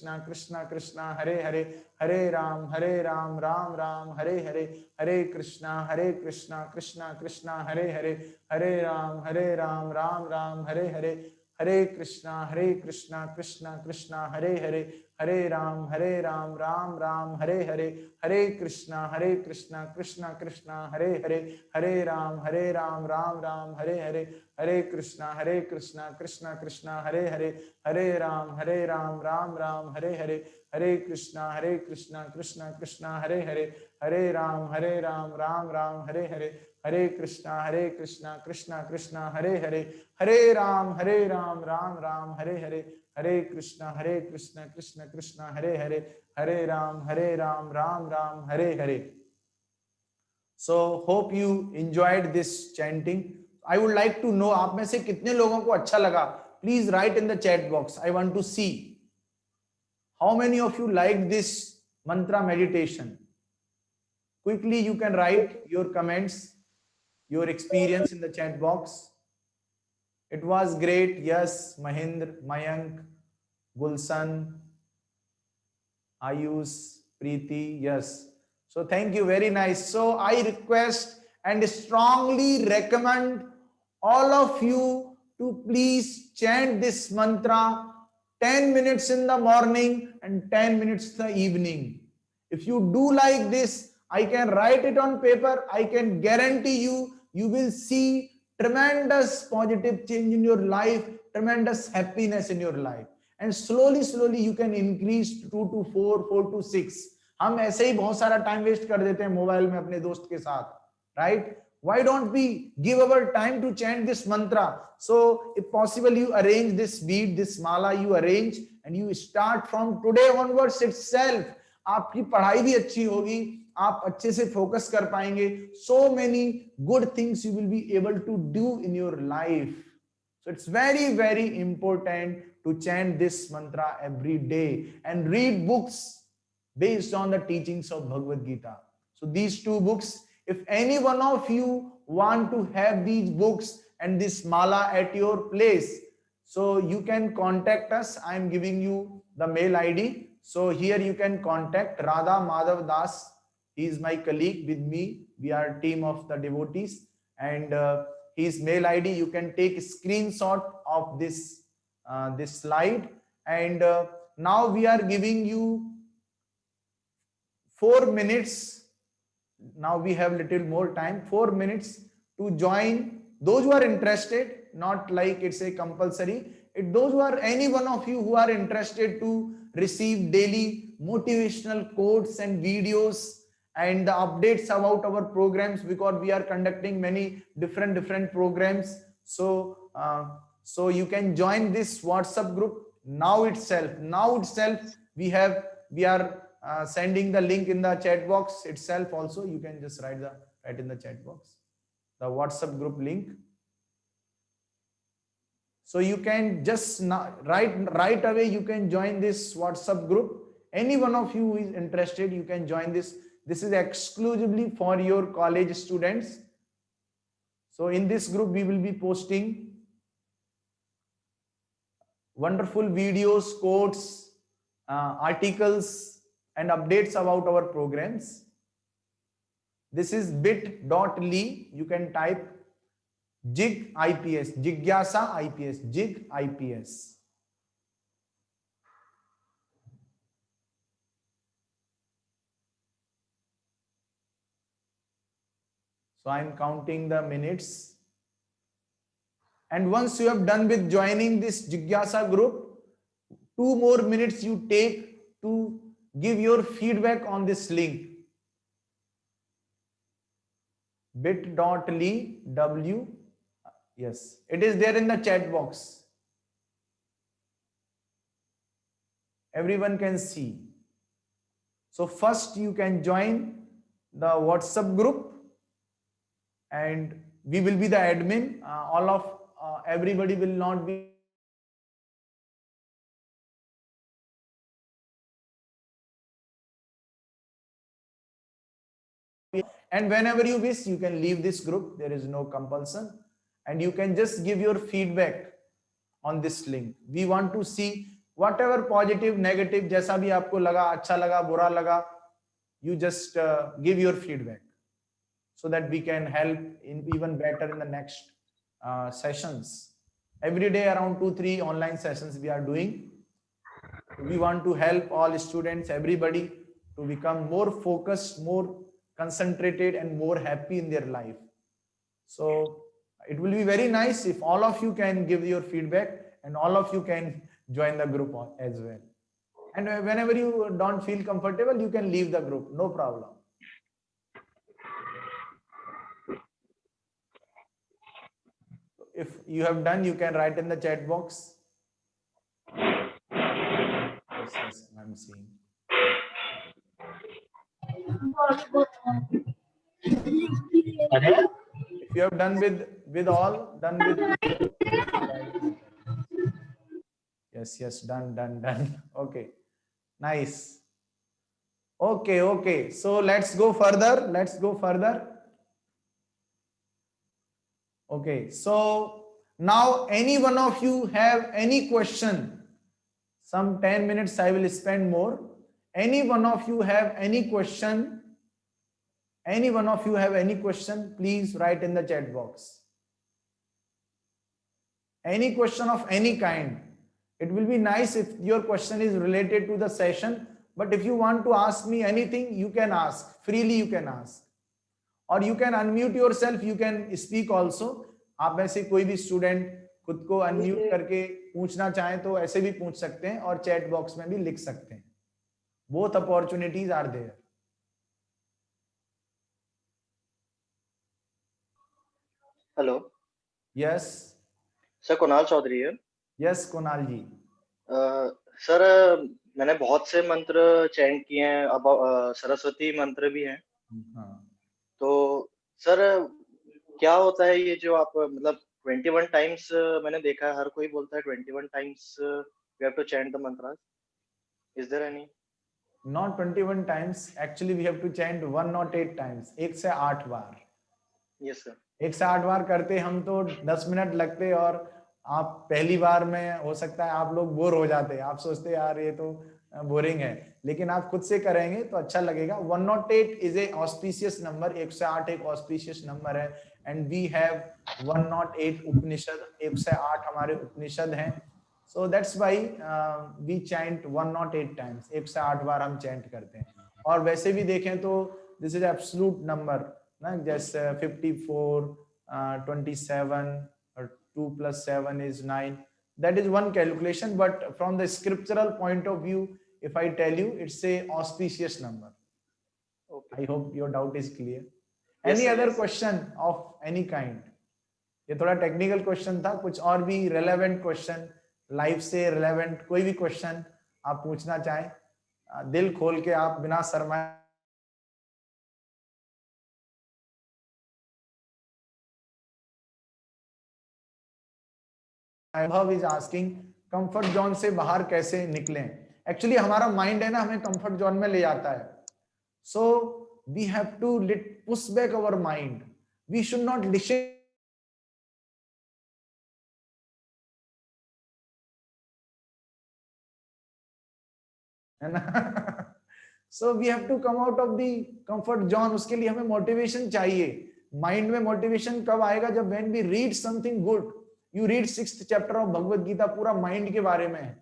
Krishna Krishna Hare Hare, Hare Ram Ram Ram Hare Hare, Hare Krishna Krishna Krishna Hare Hare, Hare Ram Ram Ram Hare Hare, Hare Krishna Krishna Krishna Hare Hare, Hare Ram Ram Ram Hare Hare, Hare Krishna Krishna Krishna Hare Hare, Hare Ram Ram Ram Hare Hare, Hare Krishna Krishna Krishna Hare Hare, Hare Ram Ram Ram Hare Hare, Hare Krishna Krishna Krishna Hare Hare, Hare Ram, Ram Ram, Hare Hare, Hare Krishna, Krishna Krishna, Hare Hare, Hare Ram, Ram Ram, Hare Hare, Hare Krishna, Krishna Krishna, Hare Hare, Hare Ram, Ram Ram, Hare Hare. So hope you enjoyed this chanting. I would like to know आप में से कितने लोगों को अच्छा लगा. Please write in the chat box. I want to see how many of you liked this mantra meditation. Quickly you can write your comments, your experience in the chat box. It was great. Yes, Mahindra, Mayank, Gulsan, Ayush, Preeti. Yes. So thank you. Very nice. So I request and strongly recommend all of you to please chant this mantra 10 minutes in the morning and 10 minutes in the evening. If you do like this, I can write it on paper. I can guarantee you, you will see tremendous positive change in your life, tremendous happiness in your life. And slowly you can increase 2 to 4, 4 to 6. हम ऐसे ही बहुत सारा time waste कर देते हैं mobile में अपने दोस्त के साथ, right? Why don't we give our time to chant this mantra? So if possible, you arrange this bead, this mala you arrange, and you start from today onwards itself. आपकी पढ़ाई भी अच्छी होगी, आप अच्छे से फोकस कर पाएंगे. So many good things you will be able to do in your life. So it's very important to chant this mantra every day and read books based on the teachings of Bhagavad Gita. So these two books, if any one of you want to have these books and this mala at your place, so you can contact us. I am giving you the mail ID. So here you can contact Radha Madhav Das. He is my colleague with me. We are a team of the devotees, and his mail ID, you can take a screenshot of this this slide. And now we are giving you 4 minutes. Now we have little more time, 4 minutes to join. Those who are interested, not like it's a compulsory. Those who are, any one of you who are interested to receive daily motivational quotes and videos and the updates about our programs, because we are conducting many different programs. So so you can join this WhatsApp group now itself. We are sending the link in the chat box itself. Also you can just write in the chat box the WhatsApp group link. So you can just right away you can join this WhatsApp group. Any one of you who is interested, you can join this. This is exclusively for your college students. So in this group we will be posting wonderful videos, quotes, articles and updates about our programs. This is bit.ly. You can type Jig IPS, Jigyasa IPS, Jig IPS. So I'm counting the minutes. And once you have done with joining this Jigyasa group, 2 more minutes you take to give your feedback on this link. bit.ly w. Yes, it is there in the chat box. Everyone can see. So first you can join the WhatsApp group and we will be the admin. Everybody will not be and whenever you wish you can leave this group. There is no compulsion and you can just give your feedback on this link. We want to see whatever positive, negative, जैसा भी आपको लगा, अच्छा लगा, बुरा लगा, you just give your feedback so that we can help in even better in the next sessions. Every day around 2-3 online sessions we are doing. We want to help all students, everybody to become more focused, more concentrated and more happy in their life. So it will be very nice if all of you can give your feedback and all of you can join the group as well. And whenever you don't feel comfortable, you can leave the group, no problem. If you have done, you can write in the chat box. Yes, yes, I'm seeing. If you have done with all, done with. Yes, yes, done. Okay, nice. Okay. So let's go further. Okay, so now any one of you have any question? Some 10 minutes I will spend more. Any one of you have any question? Any one of you have any question? Please write in the chat box. Any question of any kind. It will be nice if your question is related to the session, but if you want to ask me anything, you can ask. Freely you can ask. और you can unmute your self, you can speak also. आप में से कोई भी student खुद को unmute करके पूछना चाहें तो ऐसे भी पूछ सकते हैं और चैट बॉक्स में भी लिख सकते हैं. Both opportunities are there. Hello. Yes sir, Kunal Chaudhary है. यस कुणाल जी. सर, मैंने बहुत से मंत्र चैंट किए हैं, अब सरस्वती मंत्र भी हैं. हाँ. तो सर क्या होता है ये जो आप मतलब 21 टाइम्स मैंने देखा है, हर कोई बोलता है 21 times we have to chant the mantra. Is there any? Not 21 times, actually we have to chant 108 times. 1 से 8 बार. Yes sir. 1 से 8 बार करते हम तो 10 मिनट लगते और आप पहली बार में हो सकता है आप लोग बोर हो जाते. आप सोचते यार ये तो बोरिंग है, लेकिन आप खुद से करेंगे तो अच्छा लगेगा. 108 इज ए ऑस्पिशियस नंबर. 108 एक ऑस्पिशियस नंबर है. एंड वी हैव 108 उपनिषद. 108 हमारे उपनिषद हैं. So that's why we chant 108 times. 108 बार हम चैंट करते हैं. और वैसे भी देखें तो this is absolute number ना, जैसे 54, 27 और 2 + 7 is 9. That is one calculation, but from the scriptural point of view, if I tell you, it's a auspicious number. Okay. I hope your doubt is clear. Yes, Any sir, other yes, sir. question of any kind? ये थोड़ा technical question था. कुछ और भी relevant question, life से relevant कोई भी question आप पूछना चाहें, दिल खोल के आप बिना शर्माए. अनुभव इज आस्किंग कंफर्ट जोन से बाहर कैसे निकलें. एक्चुअली हमारा माइंड है ना, हमें कंफर्ट जोन में ले जाता है. So we have to push back our mind. We should not listen. है ना. So we have to come out of the comfort zone. उसके लिए हमें मोटिवेशन चाहिए. माइंड में मोटिवेशन कब आएगा? जब when we read something good. You read 6th chapter of Bhagavad Gita, पूरा माइंड के बारे में है.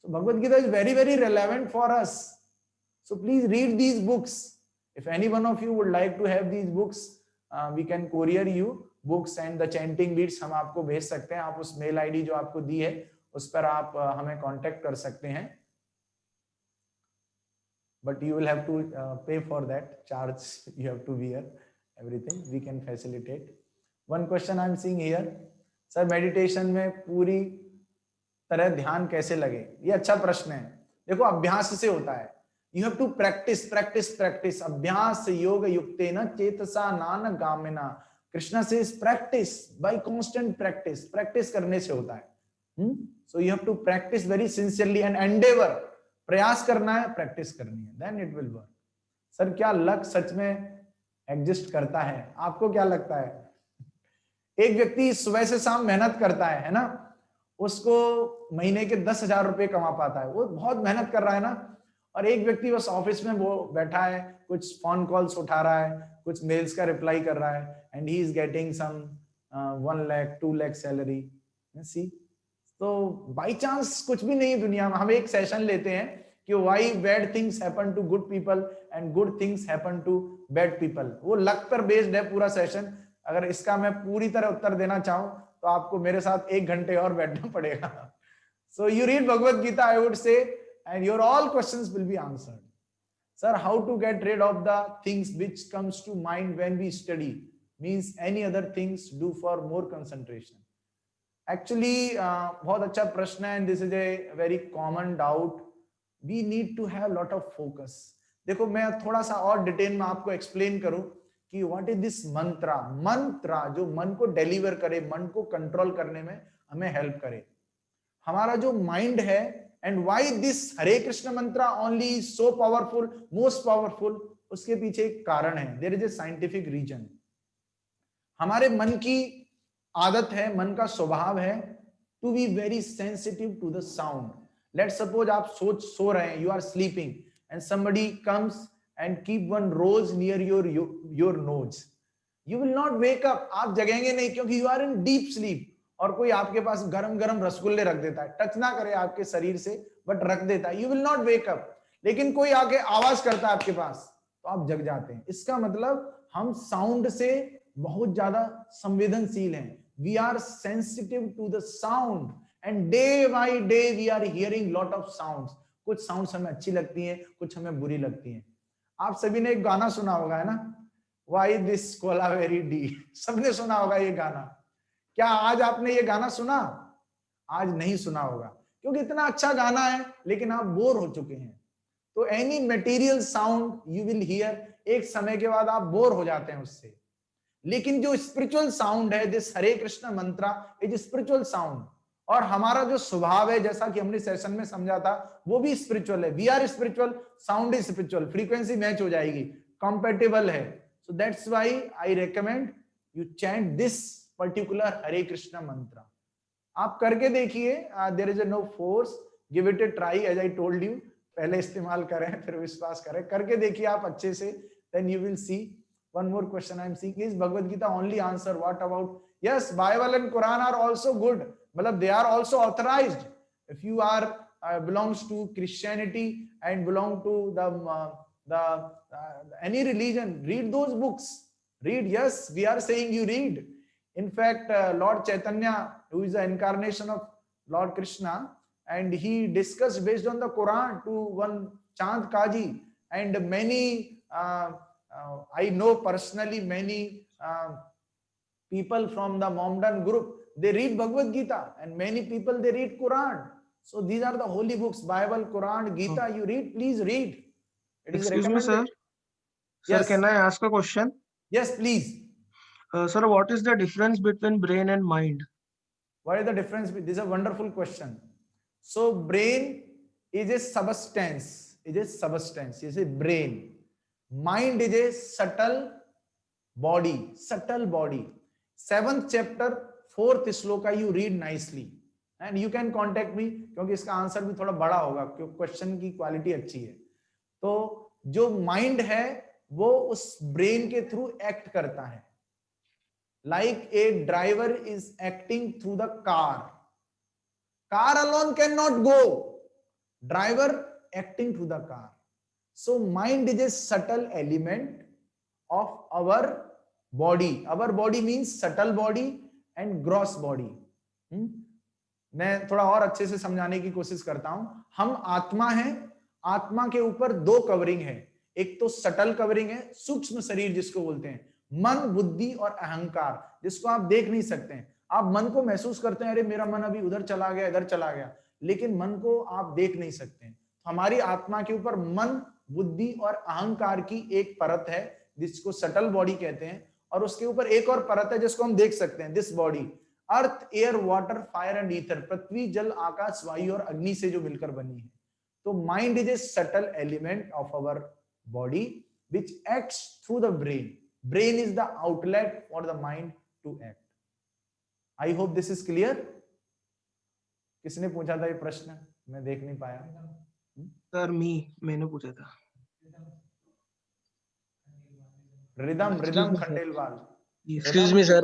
So Bhagavad Gita is very very relevant for us. So please read these books. If any one of you would like to have these books, we can courier you books and the chanting beats. हम आपको भेज सकते हैं. आप उस mail ID जो आपको दी है उस पर आप हमें कांटेक्ट कर सकते हैं. But you will have to pay for that charge. You have to bear everything. We can facilitate. One question I'm seeing here, sir, meditation में पूरी तरह ध्यान कैसे लगे? ये अच्छा प्रश्न है. देखो, अभ्यास से होता है. You have to practice. अभ्यास योग युक्तेन चेतसा नान गामिना. Krishna says practice by constant practice. Practice करने से होता है. So you have to practice very sincerely and endeavor. प्रयास करना है, प्रैक्टिस करनी है, then it will work. Sir, क्या लक सच में एग्जिस्ट करता है? आपको क्या लगता है? एक व्यक्ति सुबह से शाम मेहनत करता है ना, उसको महीने के 10,000 रुपए कमा पाता है. वो बहुत मेहनत कर रहा है ना. और एक व्यक्ति बस ऑफिस में वो बैठा है, कुछ फोन कॉल्स उठा रहा है, कुछ मेल्स का रिप्लाई कर रहा है, and he is getting some 1 lakh 2 lakh salary. See, तो बाई चांस कुछ भी नहीं दुनिया में. हम एक सेशन लेते हैं कि why bad things happen to good people and good things happen to bad people. वो लक पर बेस्ड है पूरा सेशन. अगर इसका मैं पूरी तरह उत्तर देना चाहूं तो आपको मेरे साथ 1 घंटे और बैठना पड़ेगा. So you read Bhagwat Gita, I would say, and your all questions will be answered. Sir, how to get rid of the things which comes to mind when we study? means any other things do for more concentration. Actually, बहुत अच्छा प्रश्न है, and this is a very common doubt. We need to have lot of focus. देखो मैं थोड़ा सा और detail में आपको एक्सप्लेन करूं कि व्हाट इज दिस मंत्रा. मंत्रा जो मन को डिलीवर करे, मन को कंट्रोल करने में हमें हेल्प करे. हमारा जो माइंड है, and why this Hare Krishna mantra only so powerful, most powerful, उसके पीछे एक कारण है. There is a scientific reason. हमारे मन की आदत है, मन का स्वभाव है to be very sensitive to the sound. Let's suppose आप सो रहे हैं, you are sleeping and somebody comes and keep one rose near your nose. You will not wake up. आप जगेंगे नहीं क्योंकि you are in deep sleep. और कोई आपके पास गरम गरम रसगुल्ले रख देता है, टच ना करे आपके शरीर से बट रख देता है, you will not wake up. लेकिन कोई आके आवाज करता है आपके पास तो आप जग जाते हैं. इसका मतलब हम साउंड से बहुत ज्यादा संवेदनशील हैं. We are sensitive to the sound and day by day we are hearing lot of sounds. कुछ साउंड्स हमें अच्छी लगती हैं, कुछ हमें बुरी लगती हैं. आप सभी ने एक गाना सुना होगा, है ना, Why this cola very D. सबने सुना होगा ये गाना. क्या आज आपने ये गाना सुना? आज नहीं सुना होगा क्योंकि इतना अच्छा गाना है लेकिन आप बोर हो चुके हैं. तो any material sound you will hear, एक समय के बाद आप बोर हो जाते हैं उससे. लेकिन जो स्पिरिचुअल साउंड है, this Hare Krishna Mantra is spiritual sound. और हमारा जो स्वभाव है, जैसा कि हमने सेशन में समझा था, वो भी स्पिरिचुअल है. We are spiritual, sound is spiritual, frequency match हो जाएगी, कंपैटिबल है. So that's why I recommend you chant this particular Hare Krishna mantra. आप करके देखिए, there is no force, give it a try as I told you. पहले इस्तेमाल करें फिर विश्वास करें, करके देखिए आप अच्छे से, then you will see. One more question I am seeing is Bhagavad Gita only answer. What about, yes, Bible and Quran are also good. Matlab they are also authorized. If you are belongs to Christianity and belong to the any religion, read those books. Read, yes, we are saying you read. In fact, Lord Chaitanya, who is the incarnation of Lord Krishna, and he discussed based on the Quran to one Chand Kaji, and many I know personally many people from the Mohammedan group, they read Bhagavad Gita, and many people they read Quran. So these are the holy books, Bible, Quran, Gita. You read, please read. It is Excuse me, sir. recommended. Sir, Yes. can I ask a question? Yes, please. Sir, what is the difference between brain and mind? What is the difference? This is a wonderful question. So brain is a substance. It is substance. It is a brain. Mind is a subtle body. Subtle body. 7th chapter 4th shloka you read nicely and you can contact me क्योंकि इसका answer भी थोड़ा बड़ा होगा क्योंकि question की quality अच्छी है. तो जो माइंड है वो उस ब्रेन के थ्रू एक्ट करता है. Like a driver is acting through the car. Car alone cannot go. Driver acting through the car. So mind is a subtle element of our body. Our body means subtle body and gross body. मैं थोड़ा और अच्छे से समझाने की कोशिश करता हूं. हम आत्मा हैं, आत्मा के ऊपर 2 कवरिंग है. एक तो सटल कवरिंग है, सूक्ष्म शरीर जिसको बोलते हैं, मन, बुद्धि और अहंकार, जिसको आप देख नहीं सकते हैं. आप मन को महसूस करते हैं, अरे मेरा मन अभी उधर चला गया, इधर चला गया, लेकिन मन को आप देख नहीं सकते हैं. हमारी आत्मा के ऊपर मन, बुद्धि और अहंकार की एक परत है जिसको सटल बॉडी कहते हैं, और उसके ऊपर एक और परत है जिसको हम देख सकते हैं, this body. Earth, air, water, fire and ether, पृथ्वी, जल, आकाश, वायु और अग्नि से जो मिलकर बनी है. तो mind is a subtle element of our body which acts through the brain. Brain is the outlet for the mind to act. I hope this is clear. किसने पूछा था ये प्रश्न? मैं देख नहीं पाया. सर मैंने पूछा था. Rhythm Khandelwal. Excuse me, sir.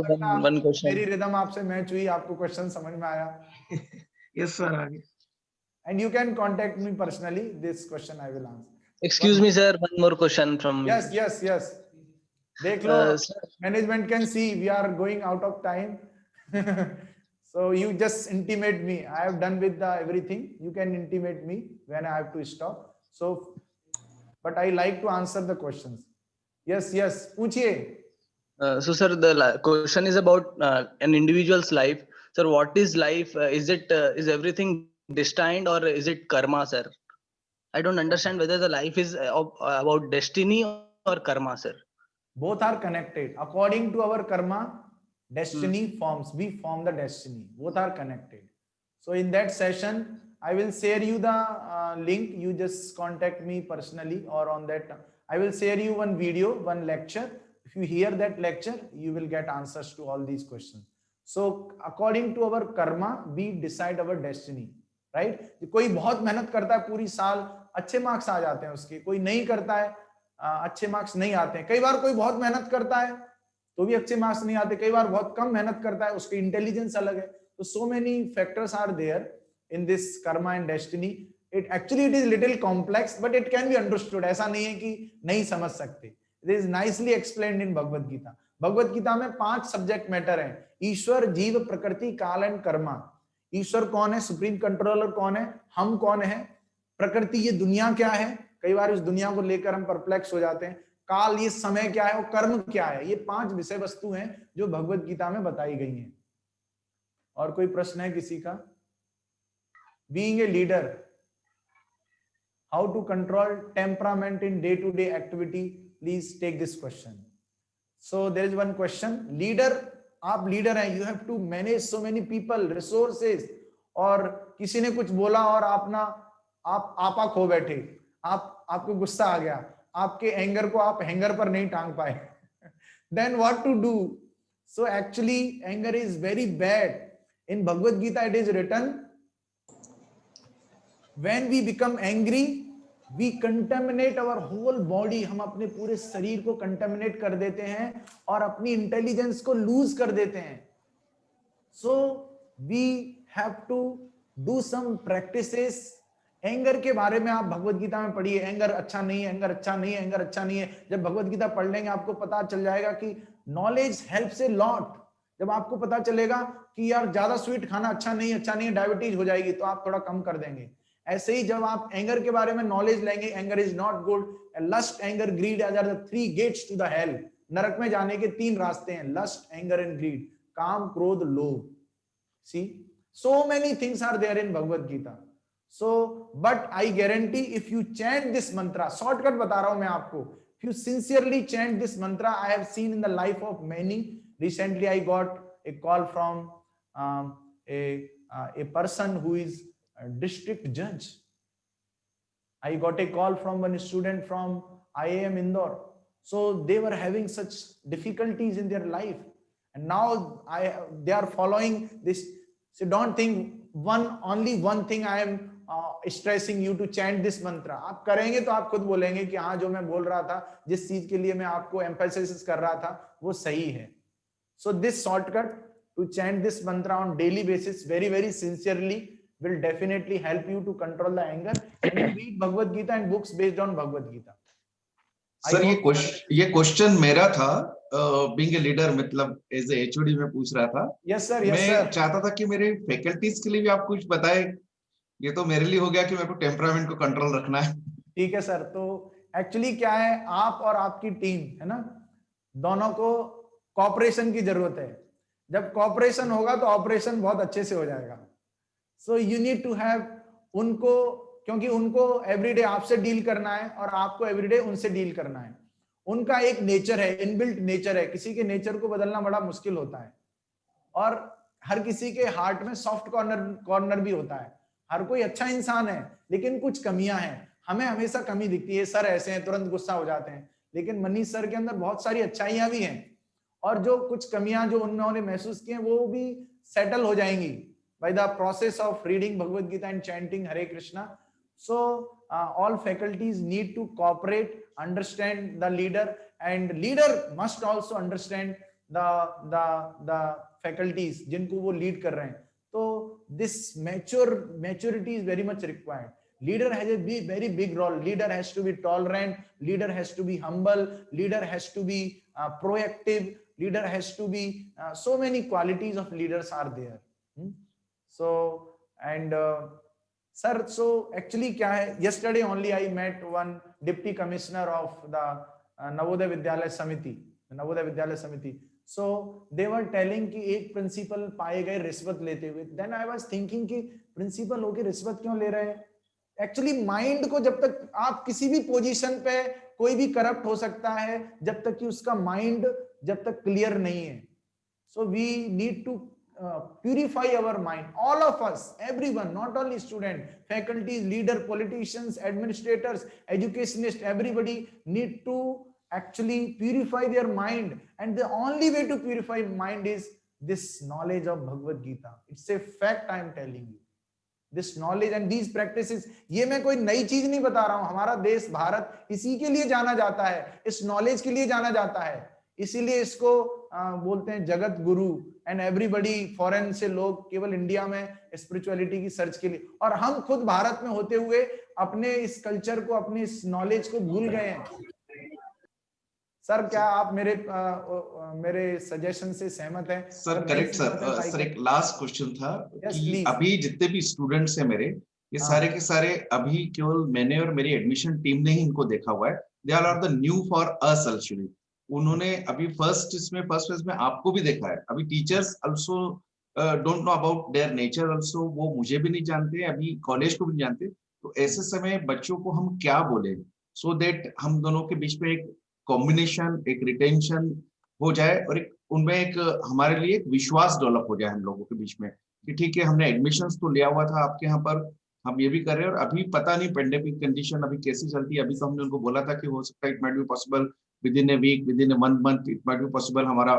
One question. मेरी रिदम आपसे मैच हुई, आपको क्वेश्चन समझ में आया? Yes, sir. आगे. And you can contact me personally. This question I will answer. Excuse me, sir. One more question from me. Yes. देख लो, management can see we are going out of time. So you just intimate me. I have done with the everything. You can intimate me when I have to stop. So, but I like to answer the questions. Yes. पूछिए. So, sir, the question is about an individual's life. Sir, what is life? Is everything destined or is it karma, sir? I don't understand whether the life is about destiny or karma, sir. Both are connected. According to our karma, destiny forms. We form the destiny. Both are connected. So in that session, I will share you the link. You just contact me personally, or on that I will share you one video, one lecture. If you hear that lecture, you will get answers to all these questions. So according to our karma, we decide our destiny, right? कोई बहुत मेहनत करता है पूरी साल, अच्छे marks आ जाते हैं उसके. कोई नहीं करता है, अच्छे मार्क्स नहीं आते हैं. कई बार कोई बहुत मेहनत करता है तो भी अच्छे मार्क्स नहीं आते. कई बार बहुत कम मेहनत करता है, उसकी इंटेलिजेंस अलग है. तो so many factors are there in this karma and destiny. It is little complex, but it can be understood. ऐसा नहीं है कि नहीं समझ सकते. It is nicely explained in Bhagavad Gita. Bhagavad Gita में 5 सब्जेक्ट मैटर हैं: ईश्वर, जीव, प्रकृति, काल एंड कर्मा. ईश्वर कौन है, सुप्रीम कंट्रोलर कौन है, हम कौन है, प्रकृति ये दुनिया क्या है, कई बार इस दुनिया को लेकर हम परप्लेक्स हो जाते हैं, काल ये समय क्या है, और कर्म क्या है. ये 5 विषय वस्तु हैं जो भगवत गीता में बताई गई हैं. और कोई प्रश्न है किसी का? Being a leader, how to control temperament in day-to-day activity? Please take this question. So there is one question. Leader, आप लीडर हैं, you have to manage so many people, resources. और किसी ने कुछ बोला और आपा खो बैठे, आपको गुस्सा आ गया, आपके एंगर को आप हैंगर पर नहीं टांग पाए. Then what to do? So actually anger is very bad. In Bhagavad Gita it is written, when we become angry, we contaminate our whole body. हम अपने पूरे शरीर को contaminate कर देते हैं और अपनी इंटेलिजेंस को लूज कर देते हैं. So we have to do some practices. Anger के बारे में आप भगवत गीता में पढ़िए. एंगर अच्छा नहीं है, एंगर अच्छा नहीं है, एंगर अच्छा नहीं है. जब भगवत गीता पढ़ लेंगे आपको पता चल जाएगा कि नॉलेज हेल्प्स ए लॉट. जब आपको पता चलेगा कि यार ज्यादा स्वीट खाना अच्छा नहीं है, डायबिटीज हो जाएगी, तो आप थोड़ा कम कर देंगे. ऐसे ही जब आप एंगर के बारे में नॉलेज लेंगे, anger is not good. Lust, anger, greed are the 3 gates to the hell. नरक में जाने के 3 रास्ते हैं: लस्ट, एंगर एंड ग्रीड. काम, क्रोध, लोभ. सी, so many things are there in Bhagavad Gita. So but I guarantee if you chant this mantra, shortcut बता रहा हूं मैं आपको, if you sincerely chant this mantra, I have seen in the life of many. Recently I got a call from a person who is a district judge. I got a call from one student from IIM Indore. So they were having such difficulties in their life, and now they are following this. So don't think only one thing I am stressing you to chant this mantra. आप करेंगे तो आप खुद बोलेंगे कि हाँ, जो मैं बोल रहा था, जिस चीज के लिए मैं आपको एम्फेसिस कर रहा था, वो सही है. So this shortcut to chant this mantra on daily basis very very sincerely will definitely help you to control the anger and read Bhagavad Gita and books based on Bhagavad Gita. Sir ये question मेरा था, being a leader, मतलब as a HOD में पूछ रहा था. Yes sir, मैं चाहता था कि मेरे फैकल्टीज के लिए भी आप कुछ बताएं. ये तो मेरे लिए हो गया कि मेरे को टेम्परामेंट को कंट्रोल रखना है. ठीक है सर. तो एक्चुअली क्या है, आप और आपकी टीम है ना, दोनों को कोऑपरेशन की जरूरत है. जब कोऑपरेशन होगा तो ऑपरेशन बहुत अच्छे से हो जाएगा. So you need to have उनको, क्योंकि उनको एवरीडे आपसे डील करना है और आपको एवरीडे उनसे डील करना है. उनका एक नेचर है, इनबिल्ट नेचर है. किसी के नेचर को बदलना बड़ा मुश्किल होता है, और हर किसी के हार्ट में सॉफ्ट कॉर्नर भी होता है. हर कोई अच्छा इंसान है, लेकिन कुछ कमियां हैं. हमें हमेशा कमी दिखती है, सर ऐसे हैं, तुरंत गुस्सा हो जाते हैं. लेकिन मनीष सर के अंदर बहुत सारी अच्छाइयां भी हैं, और जो कुछ कमियां जो उन्होंने महसूस की हैं, वो भी सेटल हो जाएंगी by the process of reading Bhagavad Gita and chanting Hare Krishna. So all faculties need to cooperate, understand the leader, and leader must also understand the faculties जिनको वो lead कर रहे हैं. तो this maturity is very much required. Leader has a very big role. Leader has to be tolerant. Leader has to be humble. Leader has to be proactive. Leader has to be so many qualities of leaders are there. So and sir, so actually क्या है, yesterday only I met one deputy commissioner of the Navodaya Vidyalaya Samiti. Navodaya Vidyalaya समिति. So they were telling कि एक principal पाए गए रिश्वत लेते हुए. Then I was thinking कि प्रिंसिपल होके रिश्वत क्यों ले रहे हैं? एक्चुअली माइंड को जब तक आप किसी भी पोजीशन पे कोई भी करप्ट हो सकता है जब तक कि उसका माइंड जब तक क्लियर नहीं है. So we need to purify our mind. All of us, everyone, not only student, faculties, leader, politicians, administrators, educationists, everybody need to actually purify their mind, and the only way to purify mind is this knowledge of Bhagavad Gita. It's a fact I am telling you. This knowledge and these practices, ये मैं कोई नई चीज नहीं बता रहा हूं. हमारा देश भारत इसी के लिए जाना जाता है, इस नॉलेज के लिए जाना जाता है. इसीलिए इसको बोलते हैं Jagat Guru. And everybody, foreign से लोग केवल इंडिया में स्पिरिचुअलिटी की सर्च के लिए, और हम खुद भारत में होते हुए अपने इस कल्चर को, अपने इस नॉलेज को भूल गए हैं. सर क्या आप मेरे सजेशन से सहमत हैं? Sir correct sir. सर एक लास्ट क्वेश्चन था कि अभी जितने भी स्टूडेंट्स हैं मेरे, ये सारे के सारे अभी केवल मैंने और मेरी एडमिशन टीम ने ही इनको देखा हुआ है. They are the new for us actually. उन्होंने अभी फर्स्ट फेज में आपको भी देखा है. अभी teachers also don't know about their nature also. वो मुझे भी नहीं जानते, अभी कॉलेज को भी नहीं जानते. तो ऐसे समय बच्चों को हम क्या बोले सो दैट हम दोनों के बीच में एक कॉम्बिनेशन, एक रिटेंशन हो जाए और एक उनमें एक हमारे लिए एक विश्वास डेवलप हो जाए हम लोगों के बीच में कि ठीक है, हमने एडमिशंस तो लिया हुआ था आपके यहाँ पर, हम ये भी कर रहे हैं. और अभी पता नहीं पेंडेमिक कंडीशन अभी कैसी चलती है. अभी तो हमने उनको बोला था कि हो सकता है it might be possible within a week, within a month, it might be possible हमारा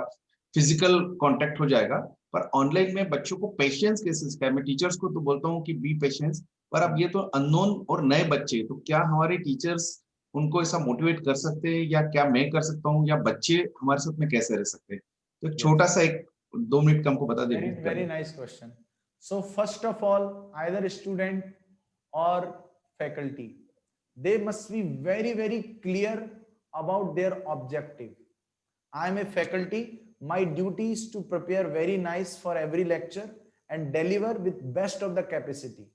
फिजिकल कांटेक्ट हो जाएगा. पर ऑनलाइन में बच्चों को पेशेंस कैसे सिखाए? मैं टीचर्स को तो बोलता हूँ कि बी पेशेंस, पर अब ये तो अननोन और नए बच्चे, तो क्या हमारे टीचर्स उनको ऐसा मोटिवेट कर सकते हैं, या क्या मैं कर सकता हूँ, या बच्चे हमारे साथ में कैसे रह सकते हैं? तो छोटा सा एक 2 मिनट का हमको बता दीजिए. Very nice question. So first of all, either student और faculty, they must be very very clear about their objective. I am a faculty, my duty is to prepare very nice for every lecture and deliver with best of the capacity.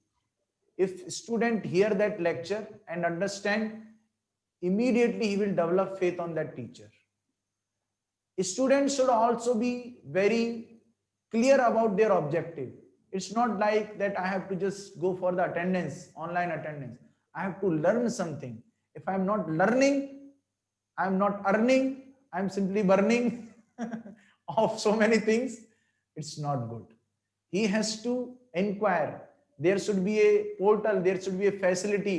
If student hear that lecture and understand, immediately he will develop faith on that teacher. Students should also be very clear about their objective. It's not like that I have to just go for the attendance, online attendance. I have to learn something. If I'm not learning, I'm not earning, I'm simply burning of so many things. It's not good. He has to inquire. There should be a portal, there should be a facility.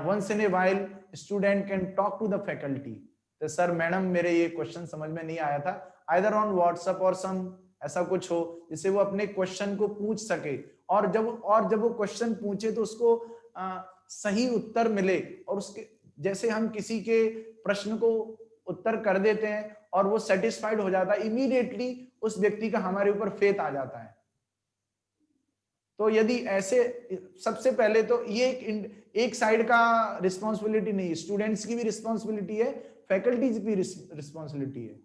Once in a while, student can talk to the faculty. तो sir madam मेरे ये question समझ में नहीं आया था, either on WhatsApp or some ऐसा कुछ हो जिससे वो अपने क्वेश्चन को पूछ सके, और जब वो क्वेश्चन पूछे तो उसको सही उत्तर मिले, और उसके जैसे हम किसी के प्रश्न को उत्तर कर देते हैं और वो सेटिस्फाइड हो जाता है, इमीडिएटली उस व्यक्ति का हमारे ऊपर फेथ आ जाता है. तो यदि ऐसे, सबसे पहले तो ये एक साइड का रिस्पॉन्सिबिलिटी नहीं है, स्टूडेंट्स की भी रिस्पॉन्सिबिलिटी है, फैकल्टीज की भी रिस्पॉन्सिबिलिटी है.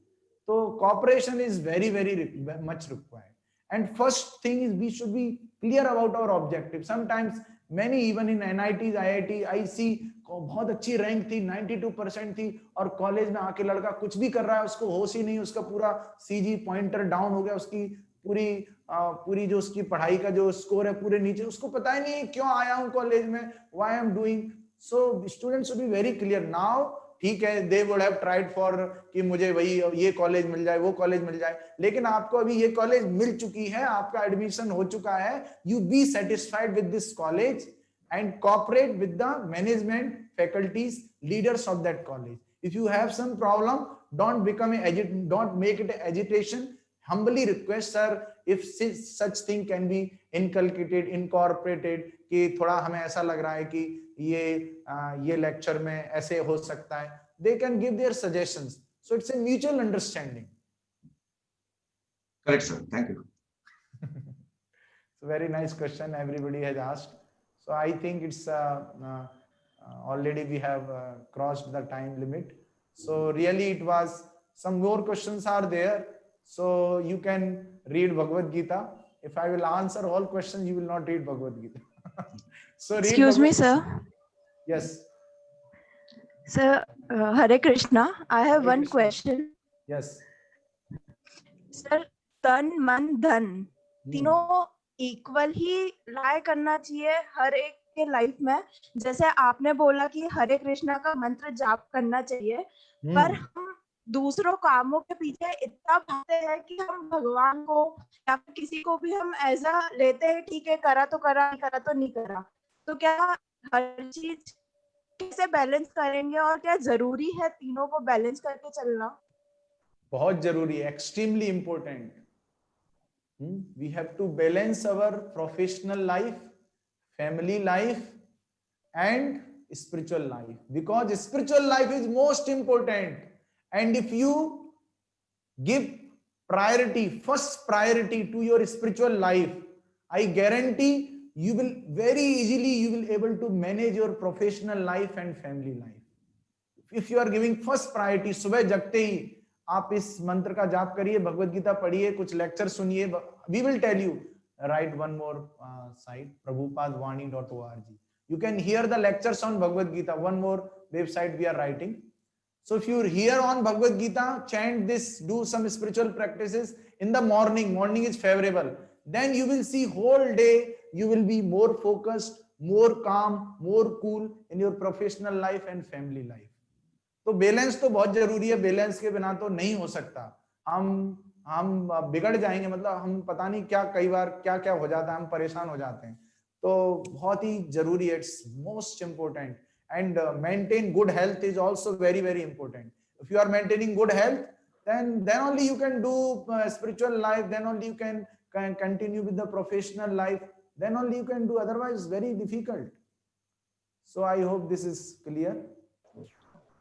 तो cooperation is very very much required. And first thing is we should be clear about our objective. Sometimes many even in NITs, IIT, I see बहुत अच्छी रैंक थी, 92% थी, और कॉलेज में आके लड़का कुछ भी कर रहा है, उसको होश ही नहीं, उसका पूरा CG पॉइंटर डाउन हो गया, उसकी पूरी जो उसकी पढ़ाई का जो स्कोर है पूरे नीचे, उसको पता ही नहीं क्यों आया हूं कॉलेज में, why I am doing. So students should be very clear. Now ठीक है, they would have tried for कि मुझे वही ये कॉलेज मिल जाए, वो कॉलेज मिल जाए, लेकिन आपको अभी ये कॉलेज मिल चुकी है, आपका एडमिशन हो चुका है. You be satisfied with this college and cooperate with the management, faculties, leaders of that college. If you have some problem, don't make it an agitation. Humbly request, sir, if such thing can be incorporated, कि थोड़ा हमें ऐसा लग रहा है कि ये lecture में ऐसे हो सकता है, they can give their suggestions. So it's a mutual understanding. Correct, sir. Thank you. It's a very nice question everybody has asked. So I think it's already we have crossed the time limit. So really it was, some more questions are there. So you can read Bhagavad Gita. If I will answer all questions, you will not read Bhagavad Gita. So read Excuse me, sir. Yes. Sir, Hare Krishna. I have one question. Yes. Sir तन मन धन तीनों equal ही रहा करना चाहिए हर एक के life में। जैसे आपने बोला कि हरे कृष्णा का मंत्र जाप करना चाहिए, पर हम दूसरों कामों के पीछे इतना भागते हैं कि हम भगवान को या फिर किसी को भी हम ऐसा लेते हैं, ठीक है करा तो करा, नहीं करा तो नहीं करा। तो क्या हर चीज कैसे बैलेंस करेंगे और क्या जरूरी है तीनों को बैलेंस करके चलना? बहुत जरूरी है, extremely important. We have to balance our professional life, family life, and spiritual life, because spiritual life is most important. And if you give priority, first priority to your spiritual life, I guarantee you will very easily you will able to manage your professional life and family life. If you are giving first priority, सुबह जगते ही आप इस मंत्र का जाप करिए, भगवत गीता पढ़िए, कुछ लेक्चर सुनिए. We will tell you, write one more site, prabhupadwani.org. You can hear the lectures on Bhagavad Gita. One more website we are writing. So if you hear on Bhagavad Gita, chant this, do some spiritual practices in the morning. Morning is favorable. Then you will see whole day you will be more focused, more calm, more cool in your professional life and family life. तो balance तो बहुत जरूरी है, balance के बिना तो नहीं हो सकता. हम बिगड़ जाएंगे, मतलब हम पता नहीं क्या कई बार क्या क्या हो जाता है, हम परेशान हो जाते हैं. तो बहुत ही जरूरी है, it's most important. And maintain good health is also very very important. If you are maintaining good health, then only you can do spiritual life, then only you can continue with the professional life, then only you can do, otherwise very difficult. So I hope this is clear.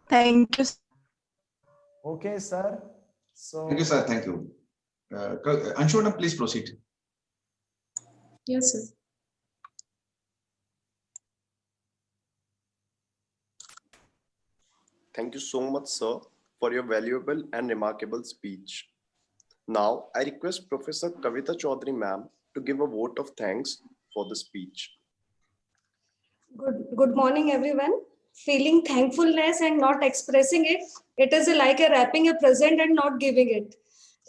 Thank you. Okay sir, so thank you sir, thank you. Anshuna, please proceed. Yes, sir. Thank you so much, sir, for your valuable and remarkable speech. Now, I request Professor Kavita Chaudhary ma'am to give a vote of thanks for the speech. Good morning, everyone. Feeling thankfulness and not expressing it, it is like a wrapping a present and not giving it.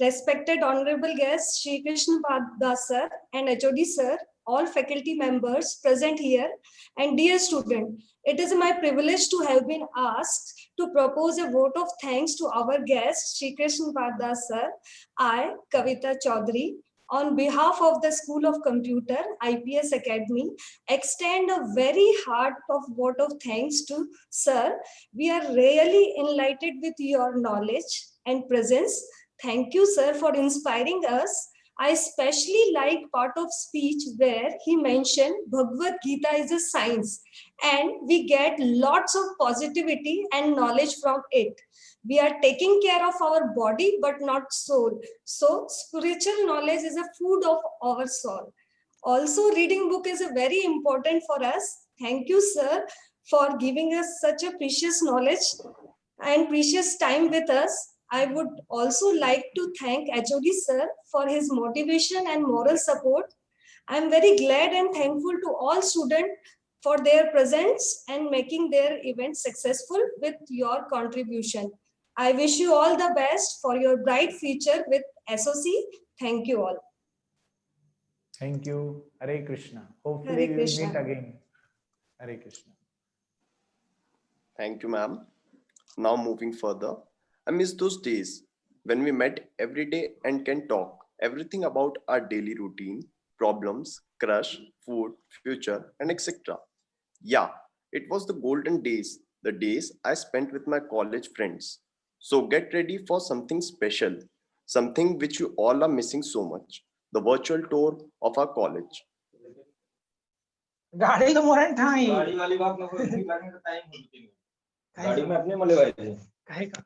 Respected honorable guests, Shri Krishna Das sir and HOD sir, all faculty members present here, and dear student, it is my privilege to have been asked to propose a vote of thanks to our guest, Shri Krishna Das sir. I, Kavita Chaudhary, on behalf of the School of Computer, IPS Academy, extend a very heartfelt vote of thanks to sir. We are really enlightened with your knowledge and presence. Thank you, sir, for inspiring us. I especially like part of speech where he mentioned Bhagavad Gita is a science and we get lots of positivity and knowledge from it. We are taking care of our body but not soul. So spiritual knowledge is a food of our soul. Also, reading book is a very important for us. Thank you, sir, for giving us such a precious knowledge and precious time with us. I would also like to thank HOD sir for his motivation and moral support. I am very glad and thankful to all students for their presence and making their event successful with your contribution. I wish you all the best for your bright future with SOC. Thank you all. thank you. Hare Krishna. Hopefully Hare we will Krishna. meet again. Hare Krishna. Thank you, ma'am. Now moving further, I miss those days when we met every day and can talk everything about our daily routine, problems, crush, food, future, and etc. Yeah, it was the golden days, the days I spent with my college friends. So get ready for something special, something which you all are missing so much, the virtual tour of our college. गाड़ी तो मोरन था ही गाड़ी वाली बात ना कोई गाड़ी का टाइम होती है गाड़ी में अपने मले वाले काहे का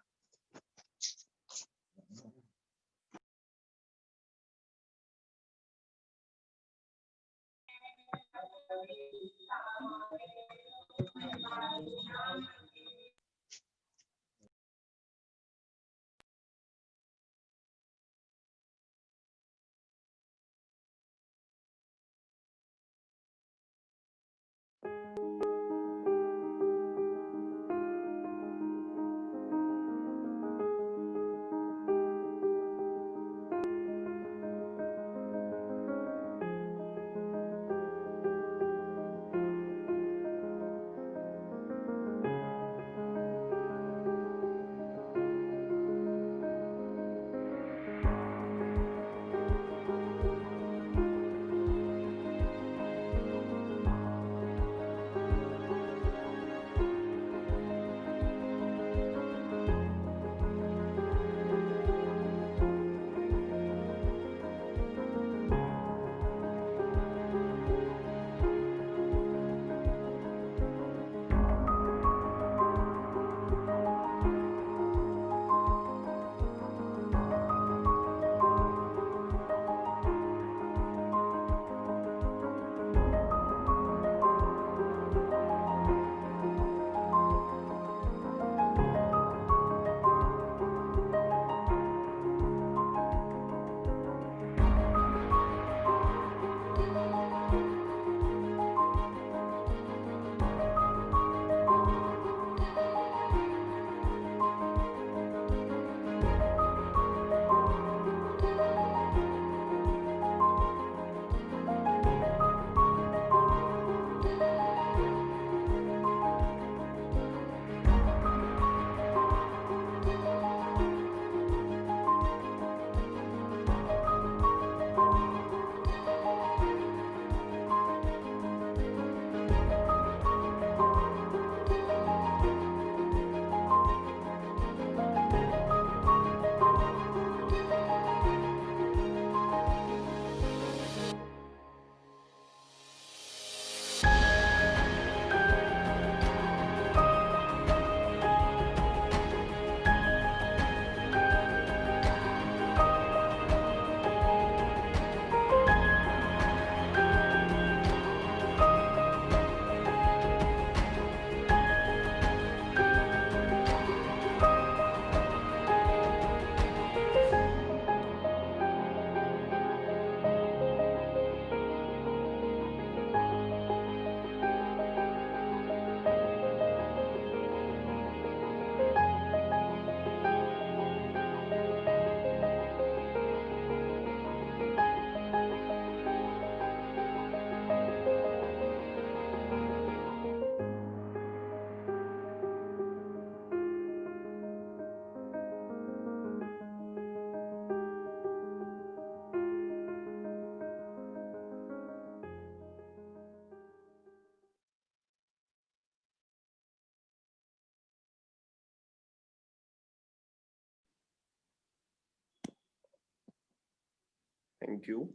Thank you.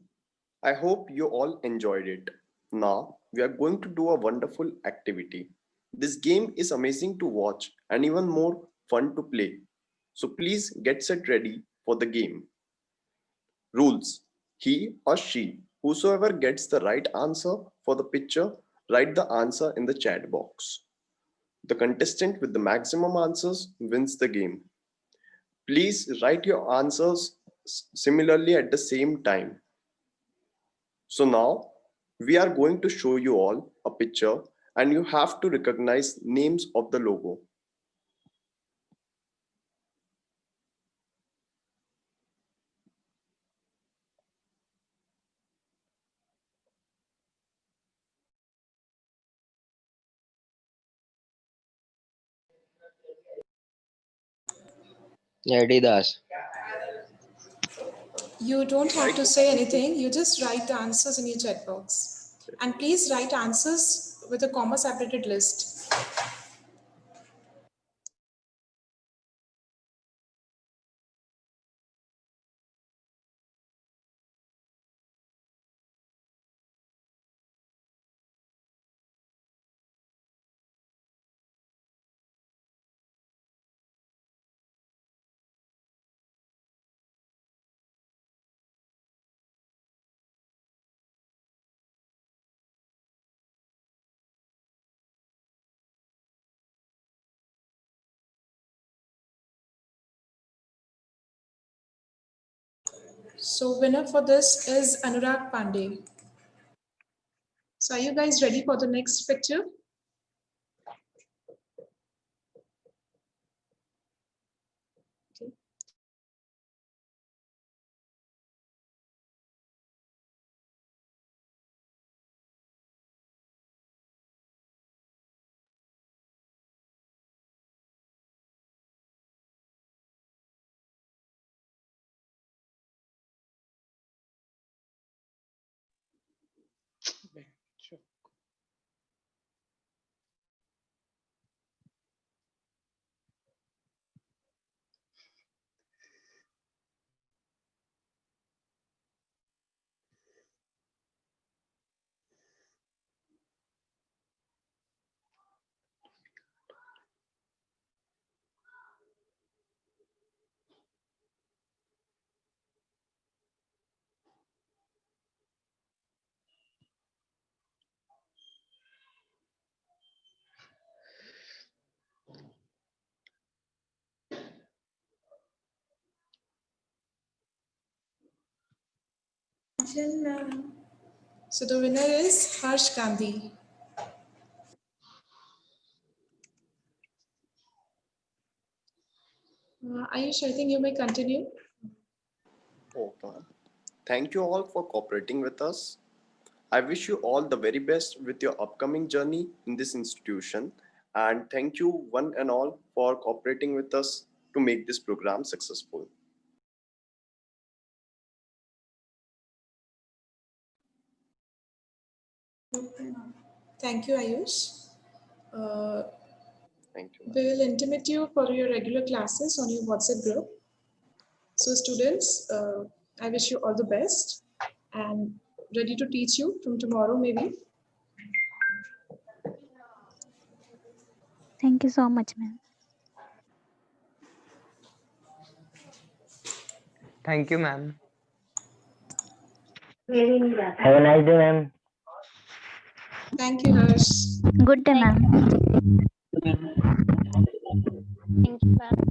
I hope you all enjoyed it. Now, we are going to do a wonderful activity. This game is amazing to watch and even more fun to play. So please get set ready for the game. Rules. He or she, whosoever gets the right answer for the picture, write the answer in the chat box. The contestant with the maximum answers wins the game. Please write your answers similarly at the same time. So now we are going to show you all a picture and you have to recognize names of the logo. Adidas. You don't have to say anything. You just write the answers in your chat box. And please write answers with a comma separated list. So winner for this is Anurag Pandey. So are you guys ready for the next picture? Okay. So the winner is Harsh Gandhi. Ayush, I think you may continue. Okay. Thank you all for cooperating with us. I wish you all the very best with your upcoming journey in this institution. And thank you one and all for cooperating with us to make this program successful. Thank you, Ayush. Thank you. We will intimate you for your regular classes on your WhatsApp group. So students, I wish you all the best and ready to teach you from tomorrow maybe. Thank you so much, ma'am. Thank you, ma'am. Have a nice day, ma'am. Thank you, Harsh. Good day, ma'am. Thank you, ma'am.